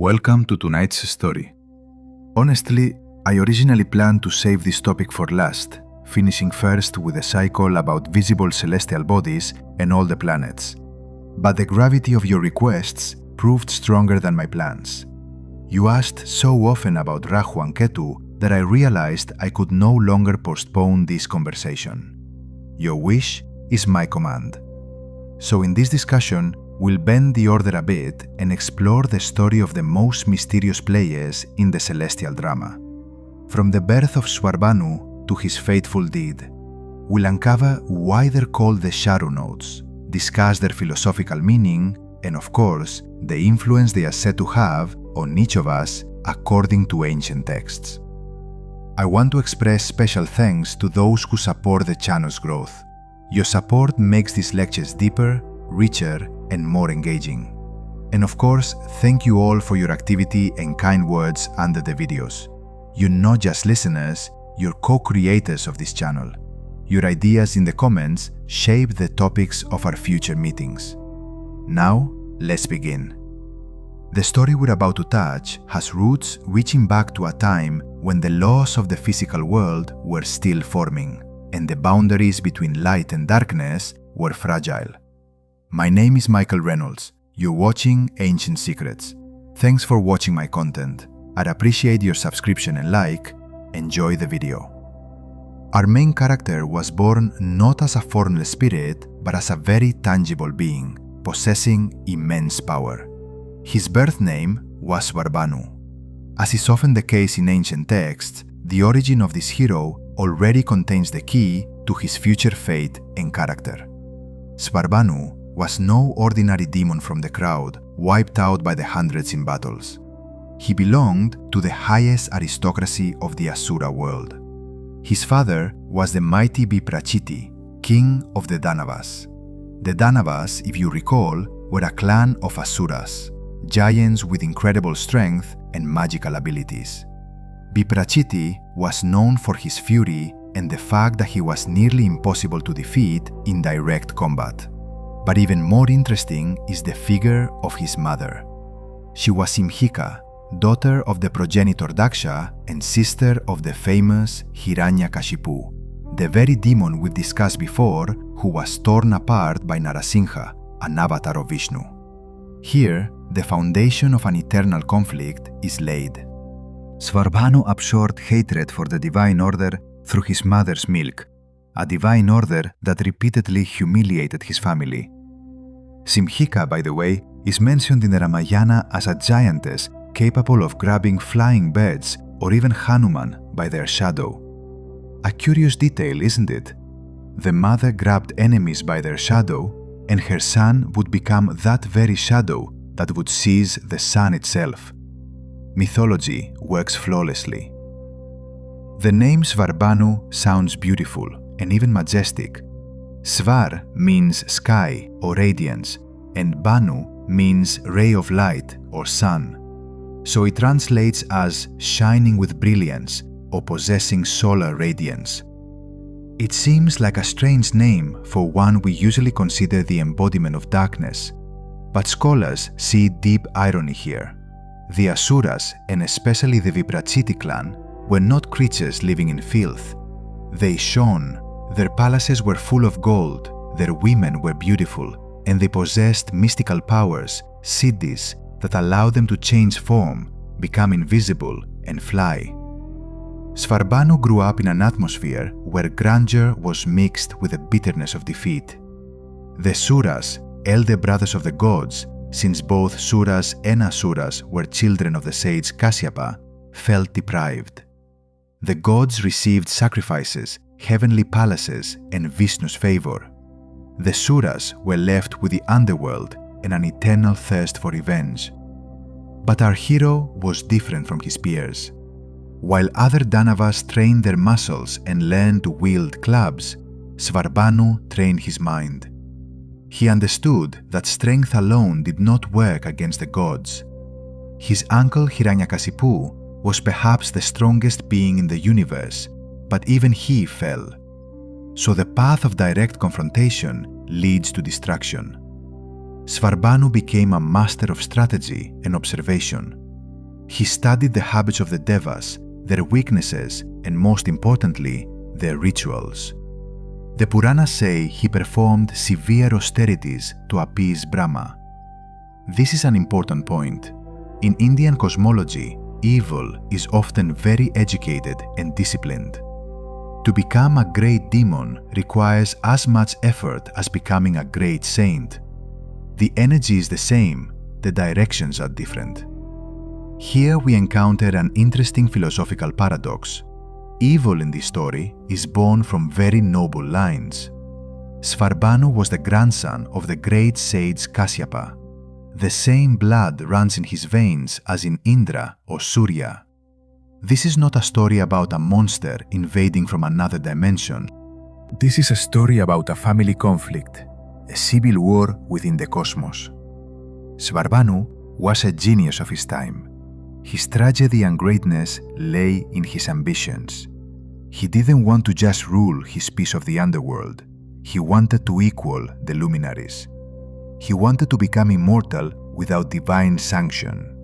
Welcome to tonight's story. Honestly, I originally planned to save this topic for last, finishing first with a cycle about visible celestial bodies and all the planets. But the gravity of your requests proved stronger than my plans. You asked so often about Rahu and Ketu that I realized I could no longer postpone this conversation. Your wish is my command. So in this discussion, we'll bend the order a bit and explore the story of the most mysterious players in the celestial drama. From the birth of Svarbhanu to his fateful deed, we'll uncover why they're called the shadow nodes, discuss their philosophical meaning, and of course, the influence they are said to have on each of us according to ancient texts. I want to express special thanks to those who support the channel's growth. Your support makes these lectures deeper, richer, and more engaging. And of course, thank you all for your activity and kind words under the videos. You're not just listeners, you're co-creators of this channel. Your ideas in the comments shape the topics of our future meetings. Now, let's begin. The story we're about to touch has roots reaching back to a time when the laws of the physical world were still forming, and the boundaries between light and darkness were fragile. My name is Michael Reynolds. You're watching Ancient Secrets. Thanks for watching my content. I'd appreciate your subscription and like. Enjoy the video. Our main character was born not as a formless spirit, but as a very tangible being, possessing immense power. His birth name was Svarbhanu. As is often the case in ancient texts, the origin of this hero already contains the key to his future fate and character. Svarbhanu was no ordinary demon from the crowd, wiped out by the hundreds in battles. He belonged to the highest aristocracy of the Asura world. His father was the mighty Viprachiti, king of the Danavas. The Danavas, if you recall, were a clan of Asuras, giants with incredible strength and magical abilities. Viprachiti was known for his fury and the fact that he was nearly impossible to defeat in direct combat. But even more interesting is the figure of his mother. She was Simhika, daughter of the progenitor Daksha and sister of the famous Hiranyakashipu, the very demon we've discussed before who was torn apart by Narasingha, an avatar of Vishnu. Here, the foundation of an eternal conflict is laid. Svarbhanu absorbed hatred for the divine order through his mother's milk, a divine order that repeatedly humiliated his family. Simhika, by the way, is mentioned in the Ramayana as a giantess capable of grabbing flying birds or even Hanuman by their shadow. A curious detail, isn't it? The mother grabbed enemies by their shadow, and her son would become that very shadow that would seize the sun itself. Mythology works flawlessly. The name Svarbhanu sounds beautiful and even majestic. Svar means sky or radiance, and Bhanu means ray of light or sun. So it translates as shining with brilliance or possessing solar radiance. It seems like a strange name for one we usually consider the embodiment of darkness, but scholars see deep irony here. The Asuras, and especially the Viprachiti clan, were not creatures living in filth. They shone. Their palaces were full of gold, their women were beautiful, and they possessed mystical powers, siddhis, that allowed them to change form, become invisible, and fly. Svarbhanu grew up in an atmosphere where grandeur was mixed with the bitterness of defeat. The Suras, elder brothers of the gods, since both Suras and Asuras were children of the sage Kasyapa, felt deprived. The gods received sacrifices, heavenly palaces, and Vishnu's favor. The Suras were left with the underworld and an eternal thirst for revenge. But our hero was different from his peers. While other Danavas trained their muscles and learned to wield clubs, Svarbhanu trained his mind. He understood that strength alone did not work against the gods. His uncle Hiranyakashipu was perhaps the strongest being in the universe, but even he fell. So the path of direct confrontation leads to destruction. Svarbhanu became a master of strategy and observation, He studied the habits of the devas, their weaknesses, and most importantly, their rituals. The Puranas say he performed severe austerities to appease Brahma. This is an important point. In Indian cosmology, evil is often very educated and disciplined. To become a great demon requires as much effort as becoming a great saint. The energy is the same, the directions are different. Here we encounter an interesting philosophical paradox. Evil in this story is born from very noble lines. Svarbhanu was the grandson of the great sage Kasyapa. The same blood runs in his veins as in Indra or Surya. This is not a story about a monster invading from another dimension. This is a story about a family conflict, a civil war within the cosmos. Svarbhanu was a genius of his time. His tragedy and greatness lay in his ambitions. He didn't want to just rule his piece of the underworld. He wanted to equal the luminaries. He wanted to become immortal without divine sanction.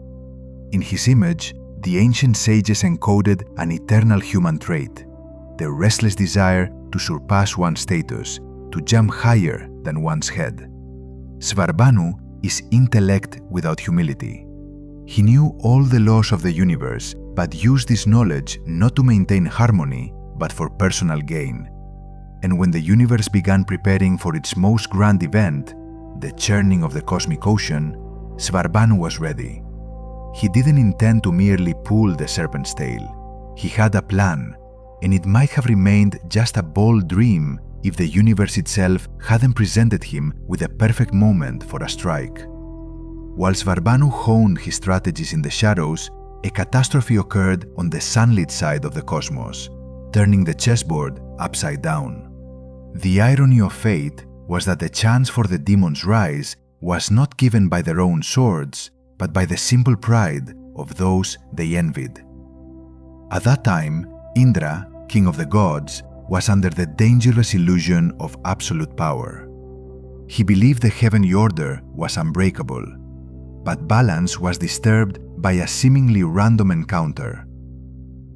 In his image, the ancient sages encoded an eternal human trait, the restless desire to surpass one's status, to jump higher than one's head. Svarbhanu is intellect without humility. He knew all the laws of the universe, but used this knowledge not to maintain harmony, but for personal gain. And when the universe began preparing for its most grand event, the churning of the cosmic ocean, Svarbhanu was ready. He didn't intend to merely pull the serpent's tail. He had a plan, and it might have remained just a bold dream if the universe itself hadn't presented him with a perfect moment for a strike. While Svarbhanu honed his strategies in the shadows, a catastrophe occurred on the sunlit side of the cosmos, turning the chessboard upside down. The irony of fate was that the chance for the demon's rise was not given by their own swords, but by the simple pride of those they envied. At that time, Indra, king of the gods, was under the dangerous illusion of absolute power. He believed the heavenly order was unbreakable, but balance was disturbed by a seemingly random encounter.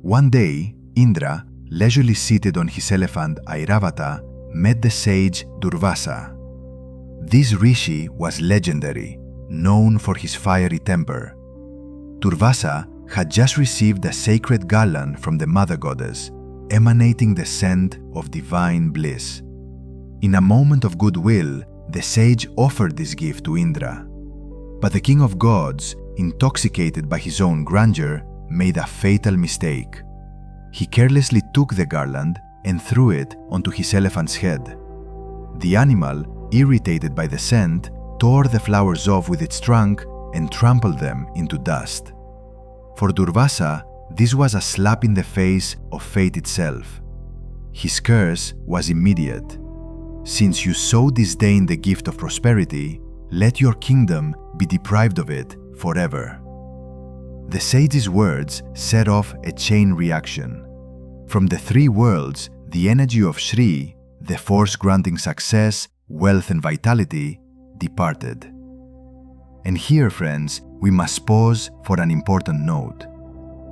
One day, Indra, leisurely seated on his elephant Airavata, met the sage Durvasa. This rishi was legendary, known for his fiery temper. Durvasa had just received a sacred garland from the mother goddess, emanating the scent of divine bliss. In a moment of goodwill, the sage offered this gift to Indra. But the king of gods, intoxicated by his own grandeur, made a fatal mistake. He carelessly took the garland and threw it onto his elephant's head. The animal, irritated by the scent, tore the flowers off with its trunk and trampled them into dust. For Durvasa, this was a slap in the face of fate itself. His curse was immediate. Since you so disdain the gift of prosperity, let your kingdom be deprived of it forever. The sage's words set off a chain reaction. From the three worlds, the energy of Shri, the force granting success, wealth and vitality, departed. And here, friends, we must pause for an important note.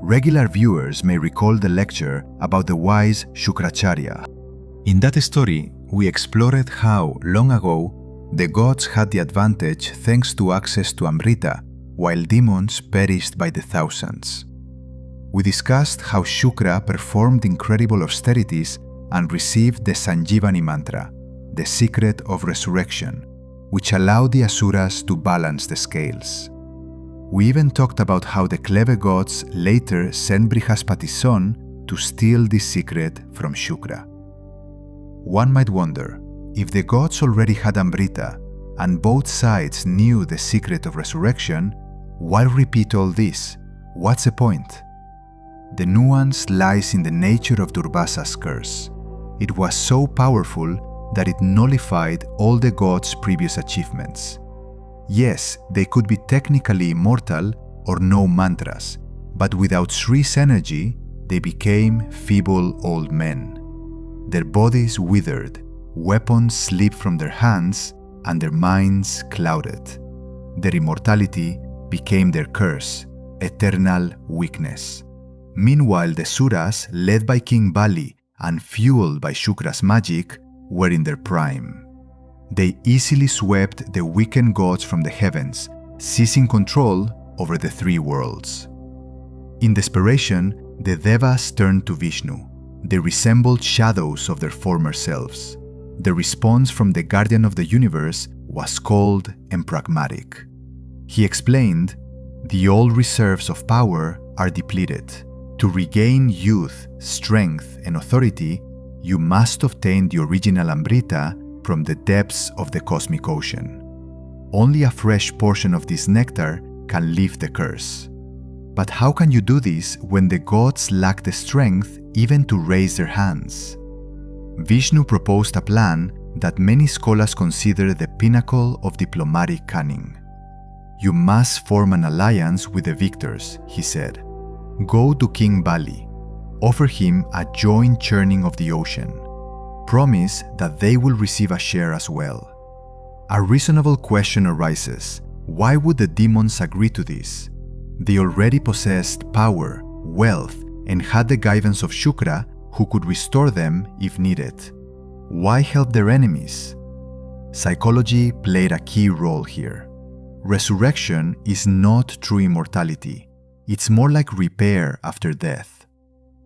Regular viewers may recall the lecture about the wise Shukracharya. In that story, we explored how, long ago, the gods had the advantage thanks to access to Amrita, while demons perished by the thousands. We discussed how Shukra performed incredible austerities and received the Sanjivani mantra, the secret of resurrection, which allowed the Asuras to balance the scales. We even talked about how the clever gods later sent Brihaspati's son to steal this secret from Shukra. One might wonder, if the gods already had Amrita and both sides knew the secret of resurrection, why repeat all this? What's the point? The nuance lies in the nature of Durvasa's curse. It was so powerful that it nullified all the gods' previous achievements. Yes, they could be technically immortal or know mantras, but without Shri's energy, they became feeble old men. Their bodies withered, weapons slipped from their hands, and their minds clouded. Their immortality became their curse, eternal weakness. Meanwhile, the Suras, led by King Bali and fueled by Shukra's magic, were in their prime. They easily swept the weakened gods from the heavens, seizing control over the three worlds. In desperation, the Devas turned to Vishnu. They resembled shadows of their former selves. The response from the guardian of the universe was cold and pragmatic. He explained, "The old reserves of power are depleted. To regain youth, strength, and authority, you must obtain the original Amrita from the depths of the cosmic ocean. Only a fresh portion of this nectar can lift the curse. But how can you do this when the gods lack the strength even to raise their hands?" Vishnu proposed a plan that many scholars consider the pinnacle of diplomatic cunning. "You must form an alliance with the victors," he said. "Go to King Bali. Offer him a joint churning of the ocean. Promise that they will receive a share as well." A reasonable question arises. Why would the demons agree to this? They already possessed power, wealth, and had the guidance of Shukra, who could restore them if needed. Why help their enemies? Psychology played a key role here. Resurrection is not true immortality. It's more like repair after death.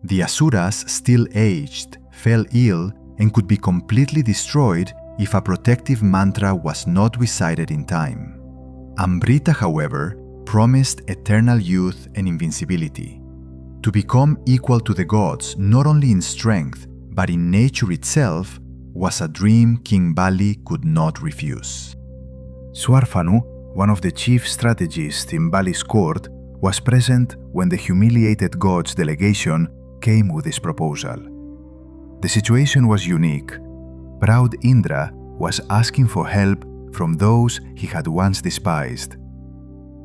The Asuras still aged, fell ill, and could be completely destroyed if a protective mantra was not recited in time. Amrita, however, promised eternal youth and invincibility. To become equal to the gods, not only in strength, but in nature itself, was a dream King Bali could not refuse. Swarfanu, one of the chief strategists in Bali's court, was present when the humiliated gods delegation came with this proposal. The situation was unique. Proud Indra was asking for help from those he had once despised.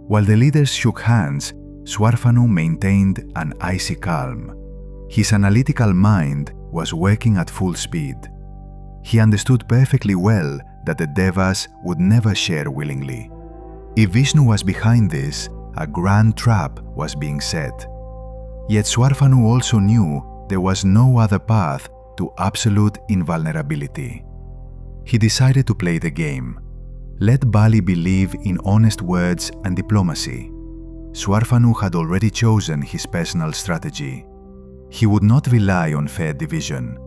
While the leaders shook hands, Swarfanu maintained an icy calm. His analytical mind was working at full speed. He understood perfectly well that the Devas would never share willingly. If Vishnu was behind this, a grand trap was being set. Yet Swarfanu also knew there was no other path to absolute invulnerability. He decided to play the game. Let Bali believe in honest words and diplomacy. Swarfanu had already chosen his personal strategy. He would not rely on fair division.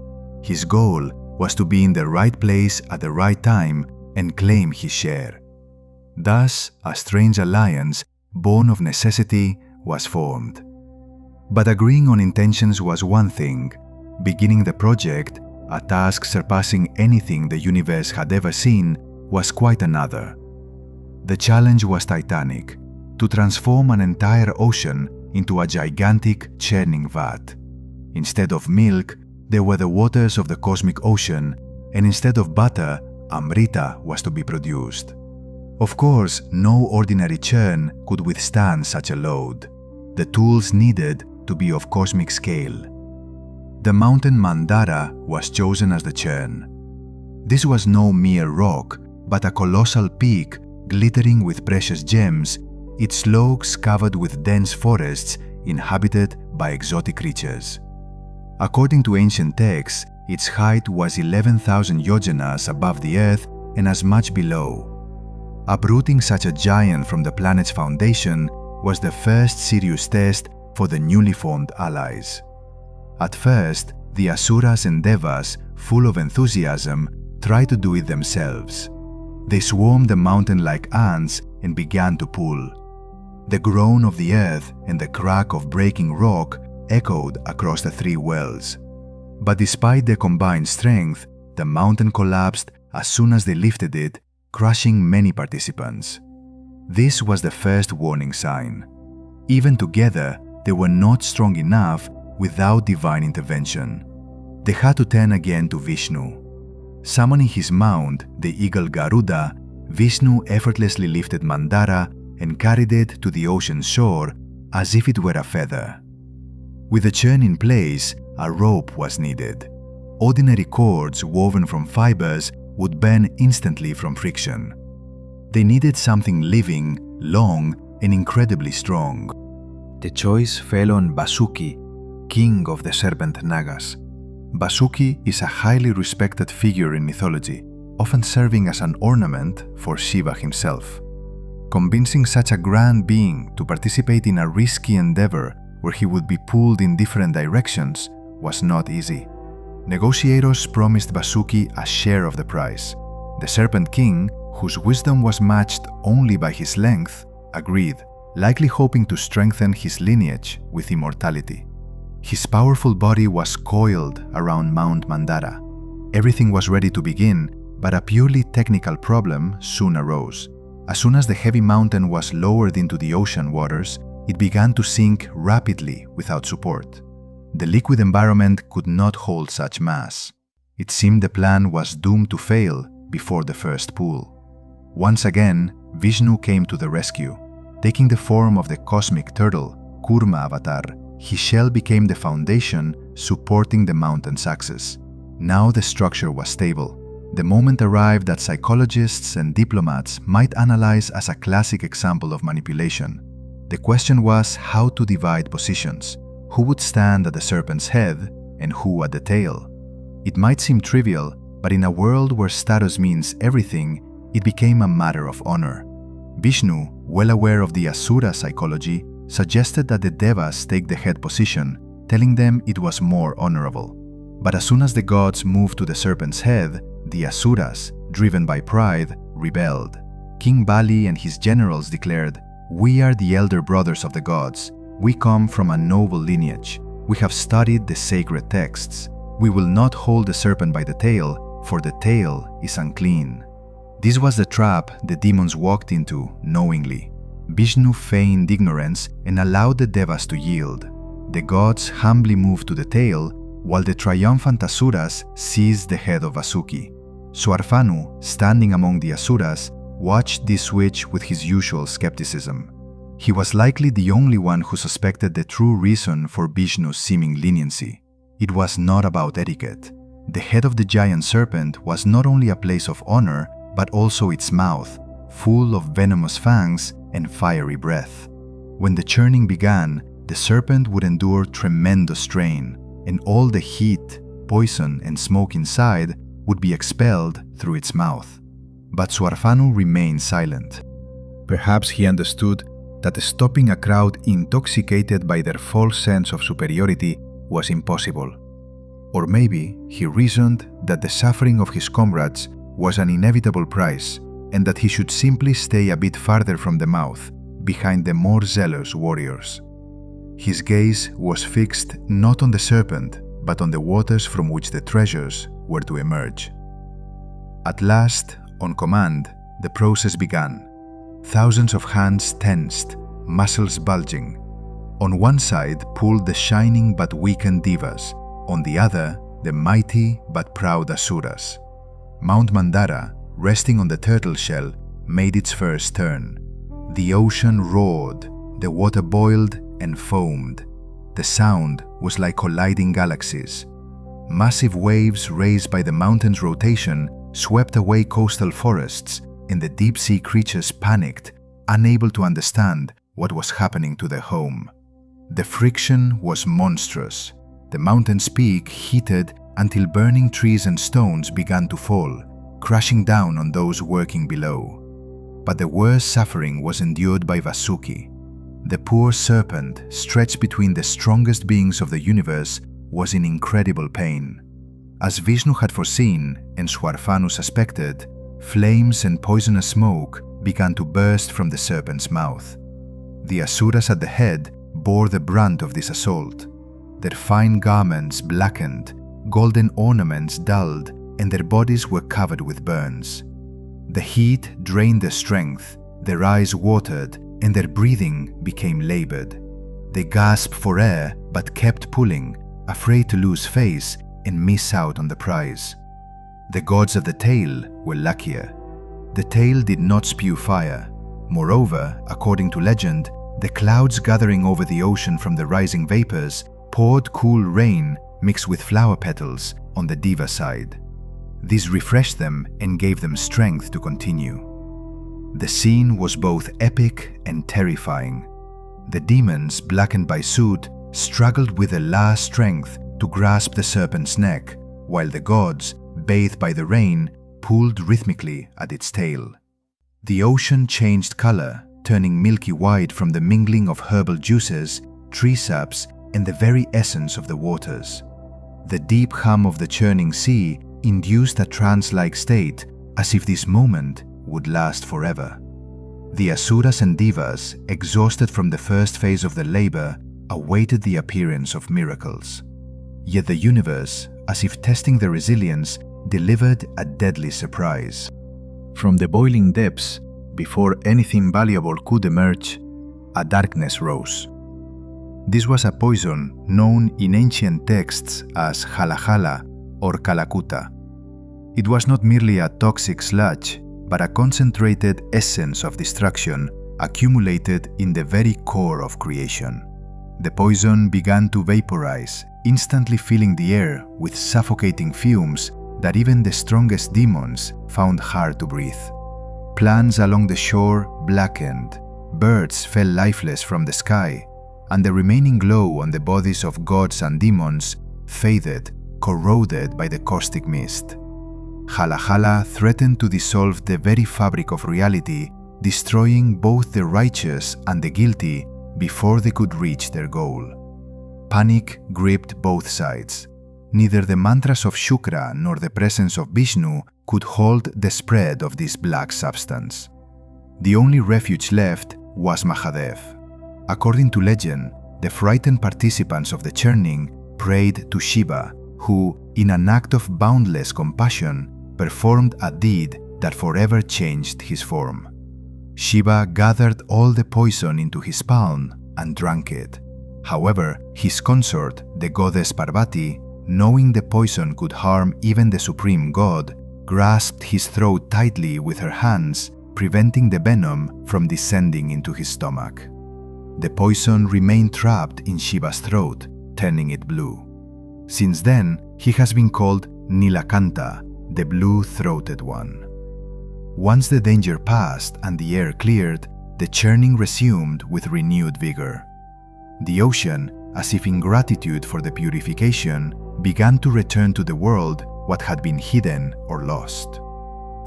His goal was to be in the right place at the right time and claim his share. Thus, a strange alliance, born of necessity, was formed. But agreeing on intentions was one thing. Beginning the project, a task surpassing anything the universe had ever seen, was quite another. The challenge was titanic: to transform an entire ocean into a gigantic churning vat. Instead of milk, there were the waters of the cosmic ocean, and instead of butter, Amrita was to be produced. Of course, no ordinary churn could withstand such a load. The tools needed to be of cosmic scale. The mountain Mandara was chosen as the churn. This was no mere rock, but a colossal peak glittering with precious gems, its slopes covered with dense forests inhabited by exotic creatures. According to ancient texts, its height was 11,000 yojanas above the earth and as much below. Uprooting such a giant from the planet's foundation was the first serious test for the newly formed allies. At first, the Asuras and Devas, full of enthusiasm, tried to do it themselves. They swarmed the mountain like ants and began to pull. The groan of the earth and the crack of breaking rock echoed across the three wells. But despite their combined strength, the mountain collapsed as soon as they lifted it, crushing many participants. This was the first warning sign. Even together, they were not strong enough without divine intervention. They had to turn again to Vishnu. Summoning his mount, the eagle Garuda, Vishnu effortlessly lifted Mandara and carried it to the ocean shore as if it were a feather. With the churn in place, a rope was needed. Ordinary cords woven from fibers would burn instantly from friction. They needed something living, long, and incredibly strong. The choice fell on Vasuki, king of the serpent Nagas. Vasuki is a highly respected figure in mythology, often serving as an ornament for Shiva himself. Convincing such a grand being to participate in a risky endeavor where he would be pulled in different directions was not easy. Negotiators promised Vasuki a share of the prize. The Serpent King, whose wisdom was matched only by his length, agreed, likely hoping to strengthen his lineage with immortality. His powerful body was coiled around Mount Mandara. Everything was ready to begin, but a purely technical problem soon arose. As soon as the heavy mountain was lowered into the ocean waters, it began to sink rapidly without support. The liquid environment could not hold such mass. It seemed the plan was doomed to fail before the first pull. Once again, Vishnu came to the rescue. Taking the form of the cosmic turtle, Kurma avatar, his shell became the foundation supporting the mountain's axis. Now the structure was stable. The moment arrived that psychologists and diplomats might analyze as a classic example of manipulation. The question was how to divide positions. Who would stand at the serpent's head and who at the tail? It might seem trivial, but in a world where status means everything, it became a matter of honor. Vishnu, well aware of the Asura psychology, suggested that the Devas take the head position, telling them it was more honorable. But as soon as the gods moved to the serpent's head, the Asuras, driven by pride, rebelled. King Bali and his generals declared, "We are the elder brothers of the gods. We come from a noble lineage. We have studied the sacred texts. We will not hold the serpent by the tail, for the tail is unclean." This was the trap the demons walked into knowingly. Vishnu feigned ignorance and allowed the Devas to yield. The gods humbly moved to the tail, while the triumphant Asuras seized the head of Vasuki. Swarfanu, standing among the Asuras, watched this switch with his usual skepticism. He was likely the only one who suspected the true reason for Vishnu's seeming leniency. It was not about etiquette. The head of the giant serpent was not only a place of honor, but also its mouth, full of venomous fangs and fiery breath. When the churning began, the serpent would endure tremendous strain, and all the heat, poison, and smoke inside would be expelled through its mouth. But Swarfanu remained silent. Perhaps he understood that stopping a crowd intoxicated by their false sense of superiority was impossible. Or maybe he reasoned that the suffering of his comrades was an inevitable price, and that he should simply stay a bit farther from the mouth, behind the more zealous warriors. His gaze was fixed not on the serpent, but on the waters from which the treasures were to emerge. At last, on command, the process began. Thousands of hands tensed, muscles bulging. On one side pulled the shining but weakened Devas, on the other the mighty but proud Asuras. Mount Mandara, resting on the turtle shell, made its first turn. The ocean roared, the water boiled and foamed. The sound was like colliding galaxies. Massive waves raised by the mountain's rotation swept away coastal forests, and the deep-sea creatures panicked, unable to understand what was happening to their home. The friction was monstrous. The mountain's peak heated until burning trees and stones began to fall, crashing down on those working below. But the worst suffering was endured by Vasuki. The poor serpent, stretched between the strongest beings of the universe, was in incredible pain. As Vishnu had foreseen, and Swarfanu suspected, flames and poisonous smoke began to burst from the serpent's mouth. The Asuras at the head bore the brunt of this assault. Their fine garments blackened, golden ornaments dulled, and their bodies were covered with burns. The heat drained their strength, their eyes watered, and their breathing became labored. They gasped for air but kept pulling, afraid to lose face and miss out on the prize. The gods of the tail were luckier. The tail did not spew fire. Moreover, according to legend, the clouds gathering over the ocean from the rising vapors poured cool rain mixed with flower petals on the Deva side. This refreshed them and gave them strength to continue. The scene was both epic and terrifying. The demons, blackened by soot, struggled with the last strength to grasp the serpent's neck, while the gods, bathed by the rain, pulled rhythmically at its tail. The ocean changed color, turning milky white from the mingling of herbal juices, tree saps, and the very essence of the waters. The deep hum of the churning sea induced a trance-like state, as if this moment would last forever. The Asuras and Devas, exhausted from the first phase of the labor, awaited the appearance of miracles. Yet the universe, as if testing their resilience, delivered a deadly surprise. From the boiling depths, before anything valuable could emerge, a darkness rose. This was a poison known in ancient texts as hala or kalakuta. It was not merely a toxic sludge, but a concentrated essence of destruction accumulated in the very core of creation. The poison began to vaporize, instantly filling the air with suffocating fumes that even the strongest demons found hard to breathe. Plants along the shore blackened, birds fell lifeless from the sky, and the remaining glow on the bodies of gods and demons faded, corroded by the caustic mist. Hala threatened to dissolve the very fabric of reality, destroying both the righteous and the guilty before they could reach their goal. Panic gripped both sides. Neither the mantras of Shukra nor the presence of Vishnu could hold the spread of this black substance. The only refuge left was Mahadev. According to legend, the frightened participants of the churning prayed to Shiva, who, in an act of boundless compassion, performed a deed that forever changed his form. Shiva gathered all the poison into his palm and drank it. However, his consort, the goddess Parvati, knowing the poison could harm even the supreme god, grasped his throat tightly with her hands, preventing the venom from descending into his stomach. The poison remained trapped in Shiva's throat, turning it blue. Since then, he has been called Nilakanta, the blue-throated one. Once the danger passed and the air cleared, the churning resumed with renewed vigor. The ocean, as if in gratitude for the purification, began to return to the world what had been hidden or lost.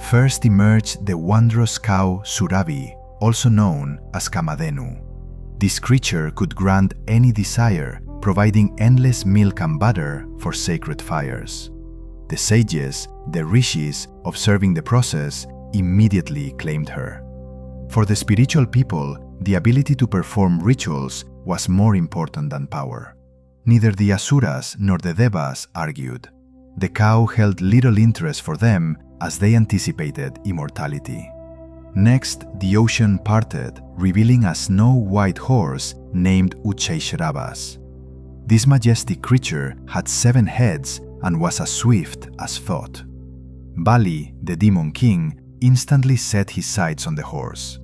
First emerged the wondrous cow Suravi, also known as Kamadhenu. This creature could grant any desire, providing endless milk and butter for sacred fires. The sages, the rishis, observing the process, immediately claimed her. For the spiritual people, the ability to perform rituals was more important than power. Neither the Asuras nor the Devas argued. The cow held little interest for them as they anticipated immortality. Next, the ocean parted, revealing a snow-white horse named Uchaishravas. This majestic creature had 7 heads and was as swift as thought. Bali, the demon king, instantly set his sights on the horse.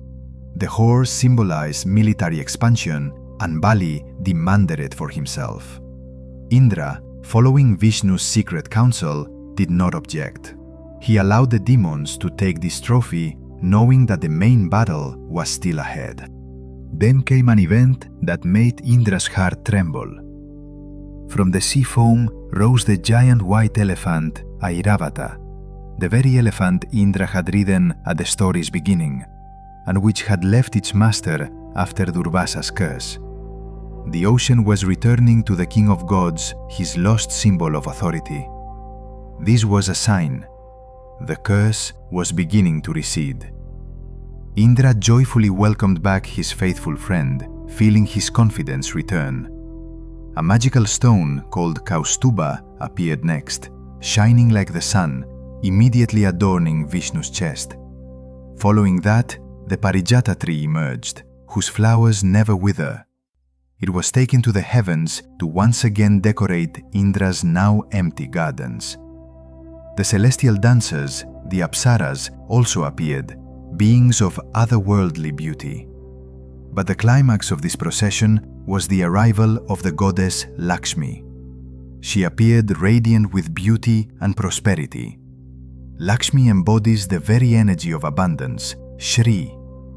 The horse symbolized military expansion, and Bali demanded it for himself. Indra, following Vishnu's secret counsel, did not object. He allowed the demons to take this trophy, knowing that the main battle was still ahead. Then came an event that made Indra's heart tremble. From the sea foam rose the giant white elephant Airavata, the very elephant Indra had ridden at the story's beginning, and which had left its master after Durvasa's curse. The ocean was returning to the king of gods his lost symbol of authority. This was a sign. The curse was beginning to recede. Indra joyfully welcomed back his faithful friend, feeling his confidence return. A magical stone called Kaustuba appeared next, shining like the sun, immediately adorning Vishnu's chest. Following that, the Parijata tree emerged, whose flowers never wither. It was taken to the heavens to once again decorate Indra's now empty gardens. The celestial dancers, the Apsaras, also appeared, beings of otherworldly beauty. But the climax of this procession was the arrival of the goddess Lakshmi. She appeared radiant with beauty and prosperity. Lakshmi embodies the very energy of abundance, Shri,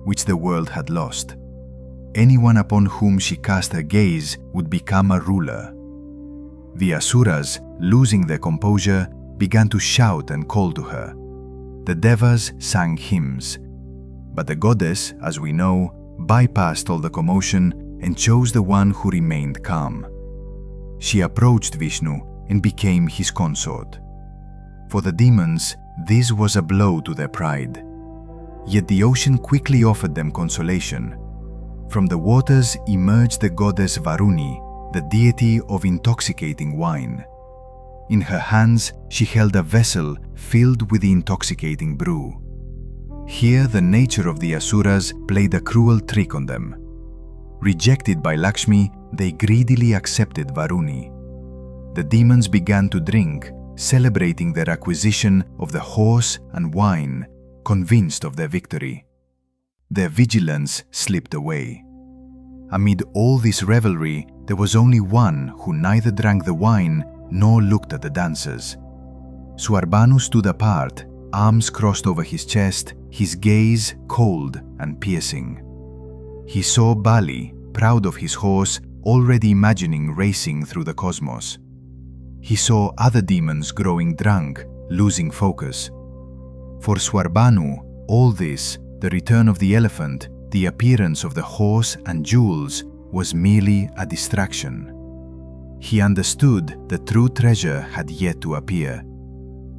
which the world had lost. anyone upon whom she cast her gaze would become a ruler. The Asuras, losing their composure, began to shout and call to her. The Devas sang hymns. But the goddess, as we know, bypassed all the commotion and chose the one who remained calm. She approached Vishnu and became his consort. For the demons, this was a blow to their pride. Yet the ocean quickly offered them consolation. From the waters emerged the goddess Varuni, the deity of intoxicating wine. In her hands, she held a vessel filled with the intoxicating brew. Here, the nature of the Asuras played a cruel trick on them. Rejected by Lakshmi, they greedily accepted Varuni. The demons began to drink, celebrating their acquisition of the horse and wine, convinced of their victory. Their vigilance slipped away. Amid all this revelry, there was only one who neither drank the wine nor looked at the dancers. Swarbanu stood apart, arms crossed over his chest, his gaze cold and piercing. He saw Bali, proud of his horse, already imagining racing through the cosmos. He saw other demons growing drunk, losing focus. For Swarbanu, all this, the return of the elephant, the appearance of the horse and jewels, was merely a distraction. He understood the true treasure had yet to appear.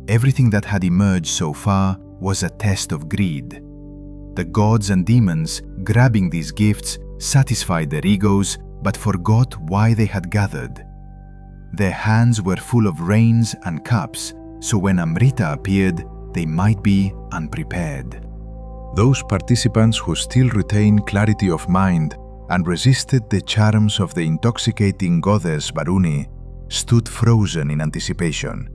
Everything that had emerged so far was a test of greed. The gods and demons, grabbing these gifts, satisfied their egos but forgot why they had gathered. Their hands were full of reins and cups, so when Amrita appeared, they might be unprepared. Those participants who still retained clarity of mind and resisted the charms of the intoxicating goddess Varuni stood frozen in anticipation.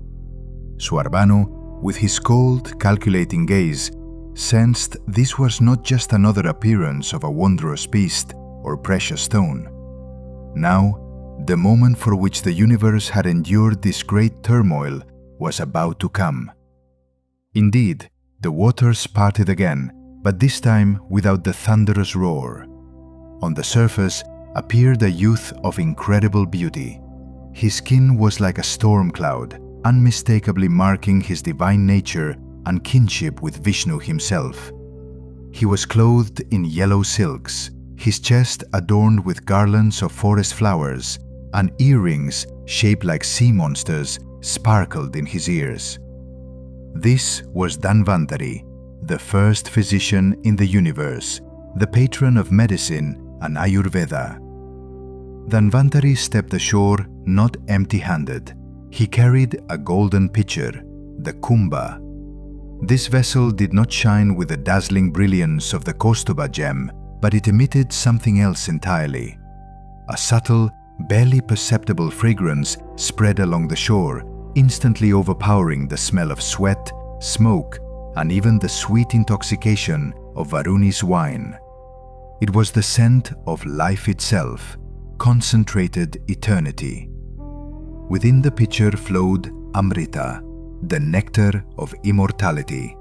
Swarbanu, with his cold, calculating gaze, sensed this was not just another appearance of a wondrous beast or precious stone. Now, the moment for which the universe had endured this great turmoil was about to come. Indeed, the waters parted again, but this time without the thunderous roar. On the surface appeared a youth of incredible beauty. His skin was like a storm cloud, unmistakably marking his divine nature and kinship with Vishnu himself. He was clothed in yellow silks, his chest adorned with garlands of forest flowers, and earrings shaped like sea monsters sparkled in his ears. This was Dhanvantari, the first physician in the universe, the patron of medicine and Ayurveda. Dhanvantari stepped ashore not empty-handed. He carried a golden pitcher, the Kumbha. This vessel did not shine with the dazzling brilliance of the Kaustuba gem, but it emitted something else entirely. A subtle, barely perceptible fragrance spread along the shore, instantly overpowering the smell of sweat, smoke, and even the sweet intoxication of Varuni's wine. It was the scent of life itself, concentrated eternity. Within the pitcher flowed Amrita, the nectar of immortality.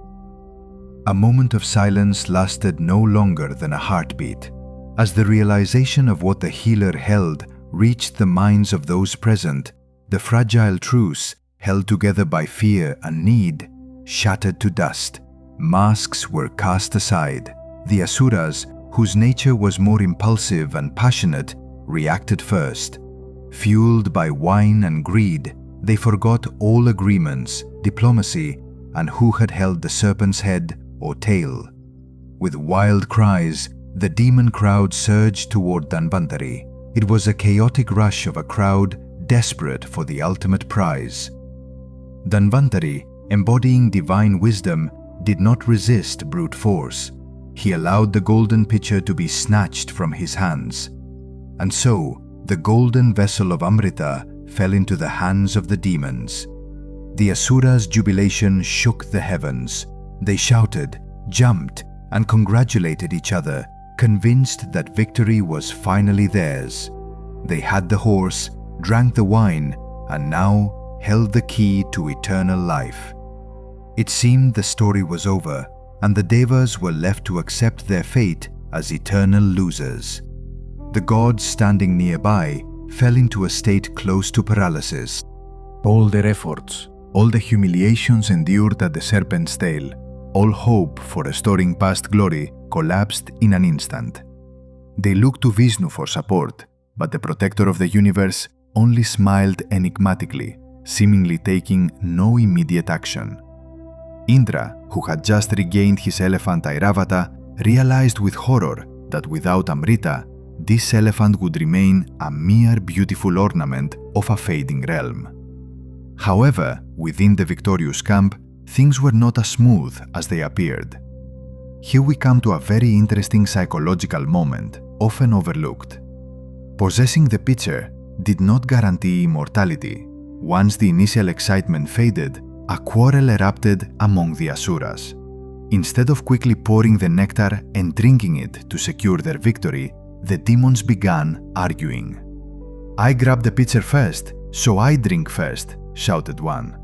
A moment of silence lasted no longer than a heartbeat, as the realization of what the healer held reached the minds of those present. The fragile truce, held together by fear and need, shattered to dust. Masks were cast aside. The Asuras, whose nature was more impulsive and passionate, reacted first. Fueled by wine and greed, they forgot all agreements, diplomacy, and who had held the serpent's head or tail. With wild cries, the demon crowd surged toward Dhanvantari. It was a chaotic rush of a crowd desperate for the ultimate prize. Dhanvantari, embodying divine wisdom, did not resist brute force. He allowed the golden pitcher to be snatched from his hands. And so, the golden vessel of Amrita fell into the hands of the demons. The Asuras' jubilation shook the heavens. They shouted, jumped, and congratulated each other, convinced that victory was finally theirs. They had the horse, drank the wine, and now held the key to eternal life. It seemed the story was over, and the Devas were left to accept their fate as eternal losers. The gods standing nearby fell into a state close to paralysis. All their efforts, all the humiliations endured at the serpent's tail, all hope for restoring past glory collapsed in an instant. They looked to Vishnu for support, but the protector of the universe only smiled enigmatically, seemingly taking no immediate action. Indra, who had just regained his elephant Airavata, realized with horror that without Amrita, this elephant would remain a mere beautiful ornament of a fading realm. However, within the victorious camp, things were not as smooth as they appeared. Here we come to a very interesting psychological moment, often overlooked. Possessing the pitcher did not guarantee immortality. Once the initial excitement faded, a quarrel erupted among the Asuras. Instead of quickly pouring the nectar and drinking it to secure their victory, the demons began arguing. "I grab the pitcher first, so I drink first," shouted one.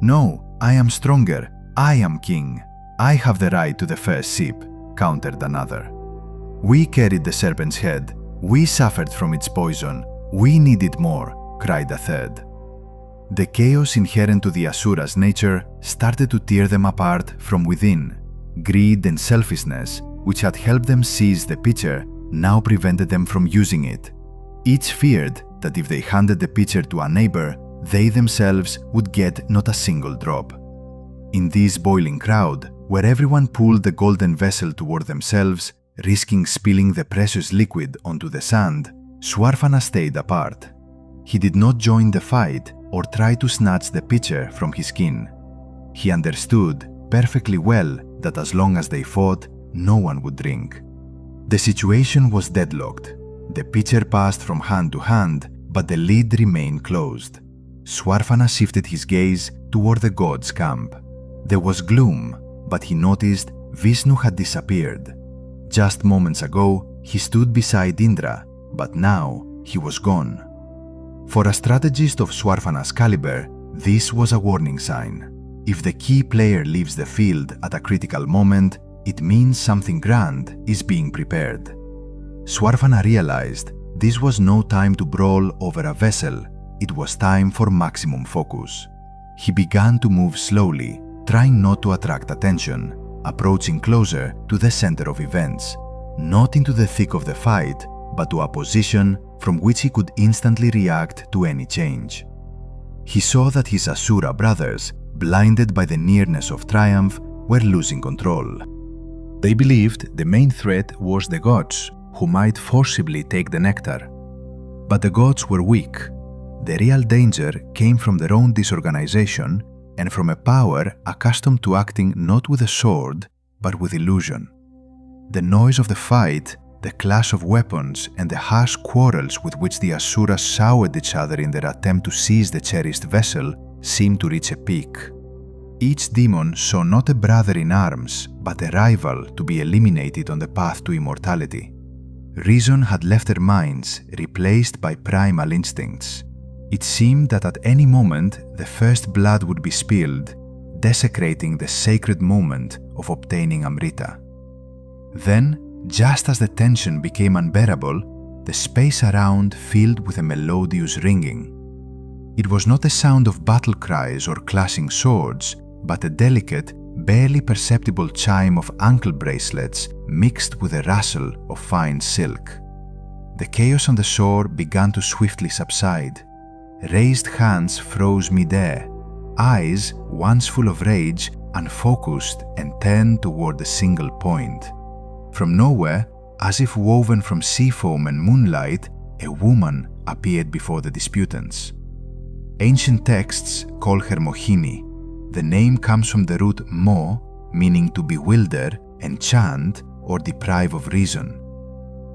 "No, I am stronger. I am king. I have the right to the first sip," countered another. "We carried the serpent's head. We suffered from its poison. We needed more," cried a third. The chaos inherent to the Asura's nature started to tear them apart from within. Greed and selfishness, which had helped them seize the pitcher, now prevented them from using it. Each feared that if they handed the pitcher to a neighbor, they themselves would get not a single drop. In this boiling crowd, where everyone pulled the golden vessel toward themselves, risking spilling the precious liquid onto the sand, Swarfana stayed apart. He did not join the fight or try to snatch the pitcher from his kin. He understood perfectly well that as long as they fought, no one would drink. The situation was deadlocked. The pitcher passed from hand to hand, but the lid remained closed. Swarfana shifted his gaze toward the god's camp. There was gloom, but he noticed Vishnu had disappeared. Just moments ago, he stood beside Indra, but now he was gone. For a strategist of Swarfana's caliber, this was a warning sign. If the key player leaves the field at a critical moment, it means something grand is being prepared. Swarfana realized this was no time to brawl over a vessel. It was time for maximum focus. He began to move slowly, trying not to attract attention, approaching closer to the center of events, not into the thick of the fight, but to a position from which he could instantly react to any change. He saw that his Asura brothers, blinded by the nearness of triumph, were losing control. They believed the main threat was the gods, who might forcibly take the nectar. But the gods were weak. The real danger came from their own disorganization and from a power accustomed to acting not with a sword, but with illusion. The noise of the fight, the clash of weapons, and the harsh quarrels with which the Asuras showered each other in their attempt to seize the cherished vessel seemed to reach a peak. Each demon saw not a brother in arms, but a rival to be eliminated on the path to immortality. Reason had left their minds, replaced by primal instincts. It seemed that at any moment the first blood would be spilled, desecrating the sacred moment of obtaining Amrita. Then, just as the tension became unbearable, the space around filled with a melodious ringing. It was not a sound of battle cries or clashing swords, but a delicate, barely perceptible chime of ankle bracelets mixed with a rustle of fine silk. The chaos on the shore began to swiftly subside. Raised hands froze mid-air. Eyes, once full of rage, unfocused and turned toward a single point. From nowhere, as if woven from sea foam and moonlight, a woman appeared before the disputants. Ancient texts call her Mohini. The name comes from the root mo, meaning to bewilder, enchant, or deprive of reason.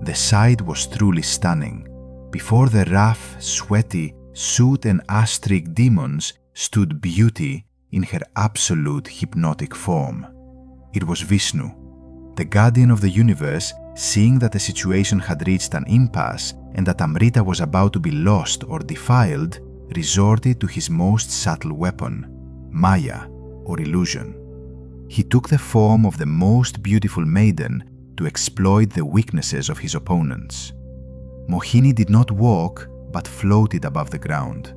The sight was truly stunning. Before the rough, sweaty, soot and ash-streaked demons stood beauty in her absolute hypnotic form. It was Vishnu. The guardian of the universe, seeing that the situation had reached an impasse and that Amrita was about to be lost or defiled, resorted to his most subtle weapon, Maya, or illusion. He took the form of the most beautiful maiden to exploit the weaknesses of his opponents. Mohini did not walk but floated above the ground.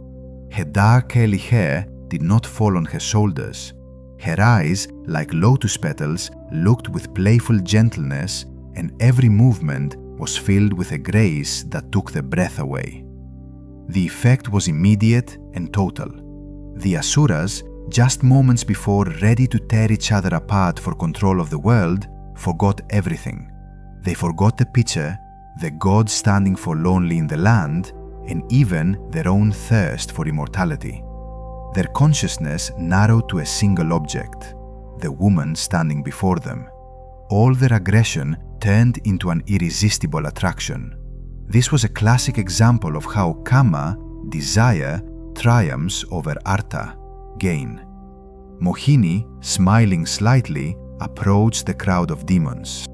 Her dark curly hair did not fall on her shoulders. Her eyes, like lotus petals, looked with playful gentleness, and every movement was filled with a grace that took the breath away. The effect was immediate and total. The Asuras, just moments before ready to tear each other apart for control of the world, forgot everything. They forgot the picture, the gods standing forlornly in the land, and even their own thirst for immortality. Their consciousness narrowed to a single object, the woman standing before them. All their aggression turned into an irresistible attraction. This was a classic example of how Kama, desire, triumphs over Artha, gain. Mohini, smiling slightly, approached the crowd of demons.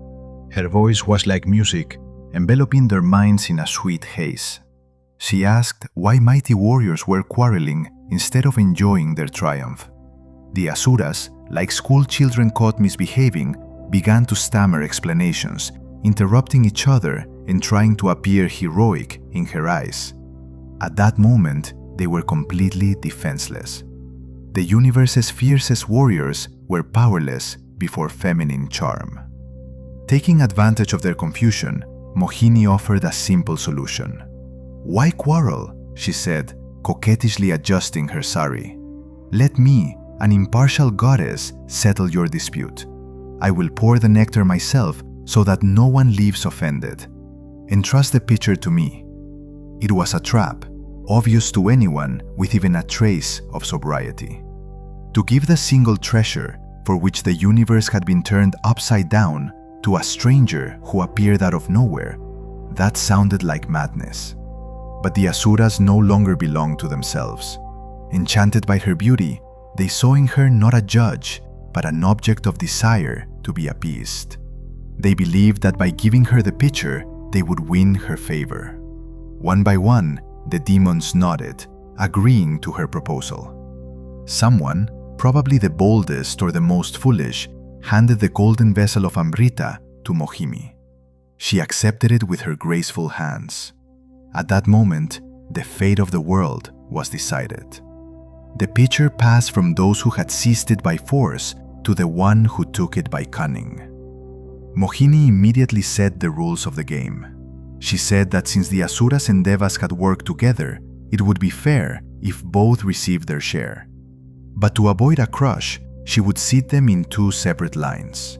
Her voice was like music, enveloping their minds in a sweet haze. She asked why mighty warriors were quarreling instead of enjoying their triumph. The Asuras, like school children caught misbehaving, began to stammer explanations, interrupting each other and trying to appear heroic in her eyes. At that moment, they were completely defenseless. The universe's fiercest warriors were powerless before feminine charm. Taking advantage of their confusion, Mohini offered a simple solution. "Why quarrel?" she said, coquettishly adjusting her sari. "Let me, an impartial goddess, settle your dispute. I will pour the nectar myself so that no one leaves offended. Entrust the pitcher to me." It was a trap, obvious to anyone with even a trace of sobriety. To give the single treasure for which the universe had been turned upside down to a stranger who appeared out of nowhere, that sounded like madness. But the Asuras no longer belonged to themselves. Enchanted by her beauty, they saw in her not a judge, but an object of desire to be appeased. They believed that by giving her the pitcher, they would win her favor. One by one, the demons nodded, agreeing to her proposal. Someone, probably the boldest or the most foolish, handed the golden vessel of Amrita to Mohini. She accepted it with her graceful hands. At that moment, the fate of the world was decided. The pitcher passed from those who had seized it by force to the one who took it by cunning. Mohini immediately set the rules of the game. She said that since the Asuras and Devas had worked together, it would be fair if both received their share. But to avoid a crush, she would seat them in two separate lines.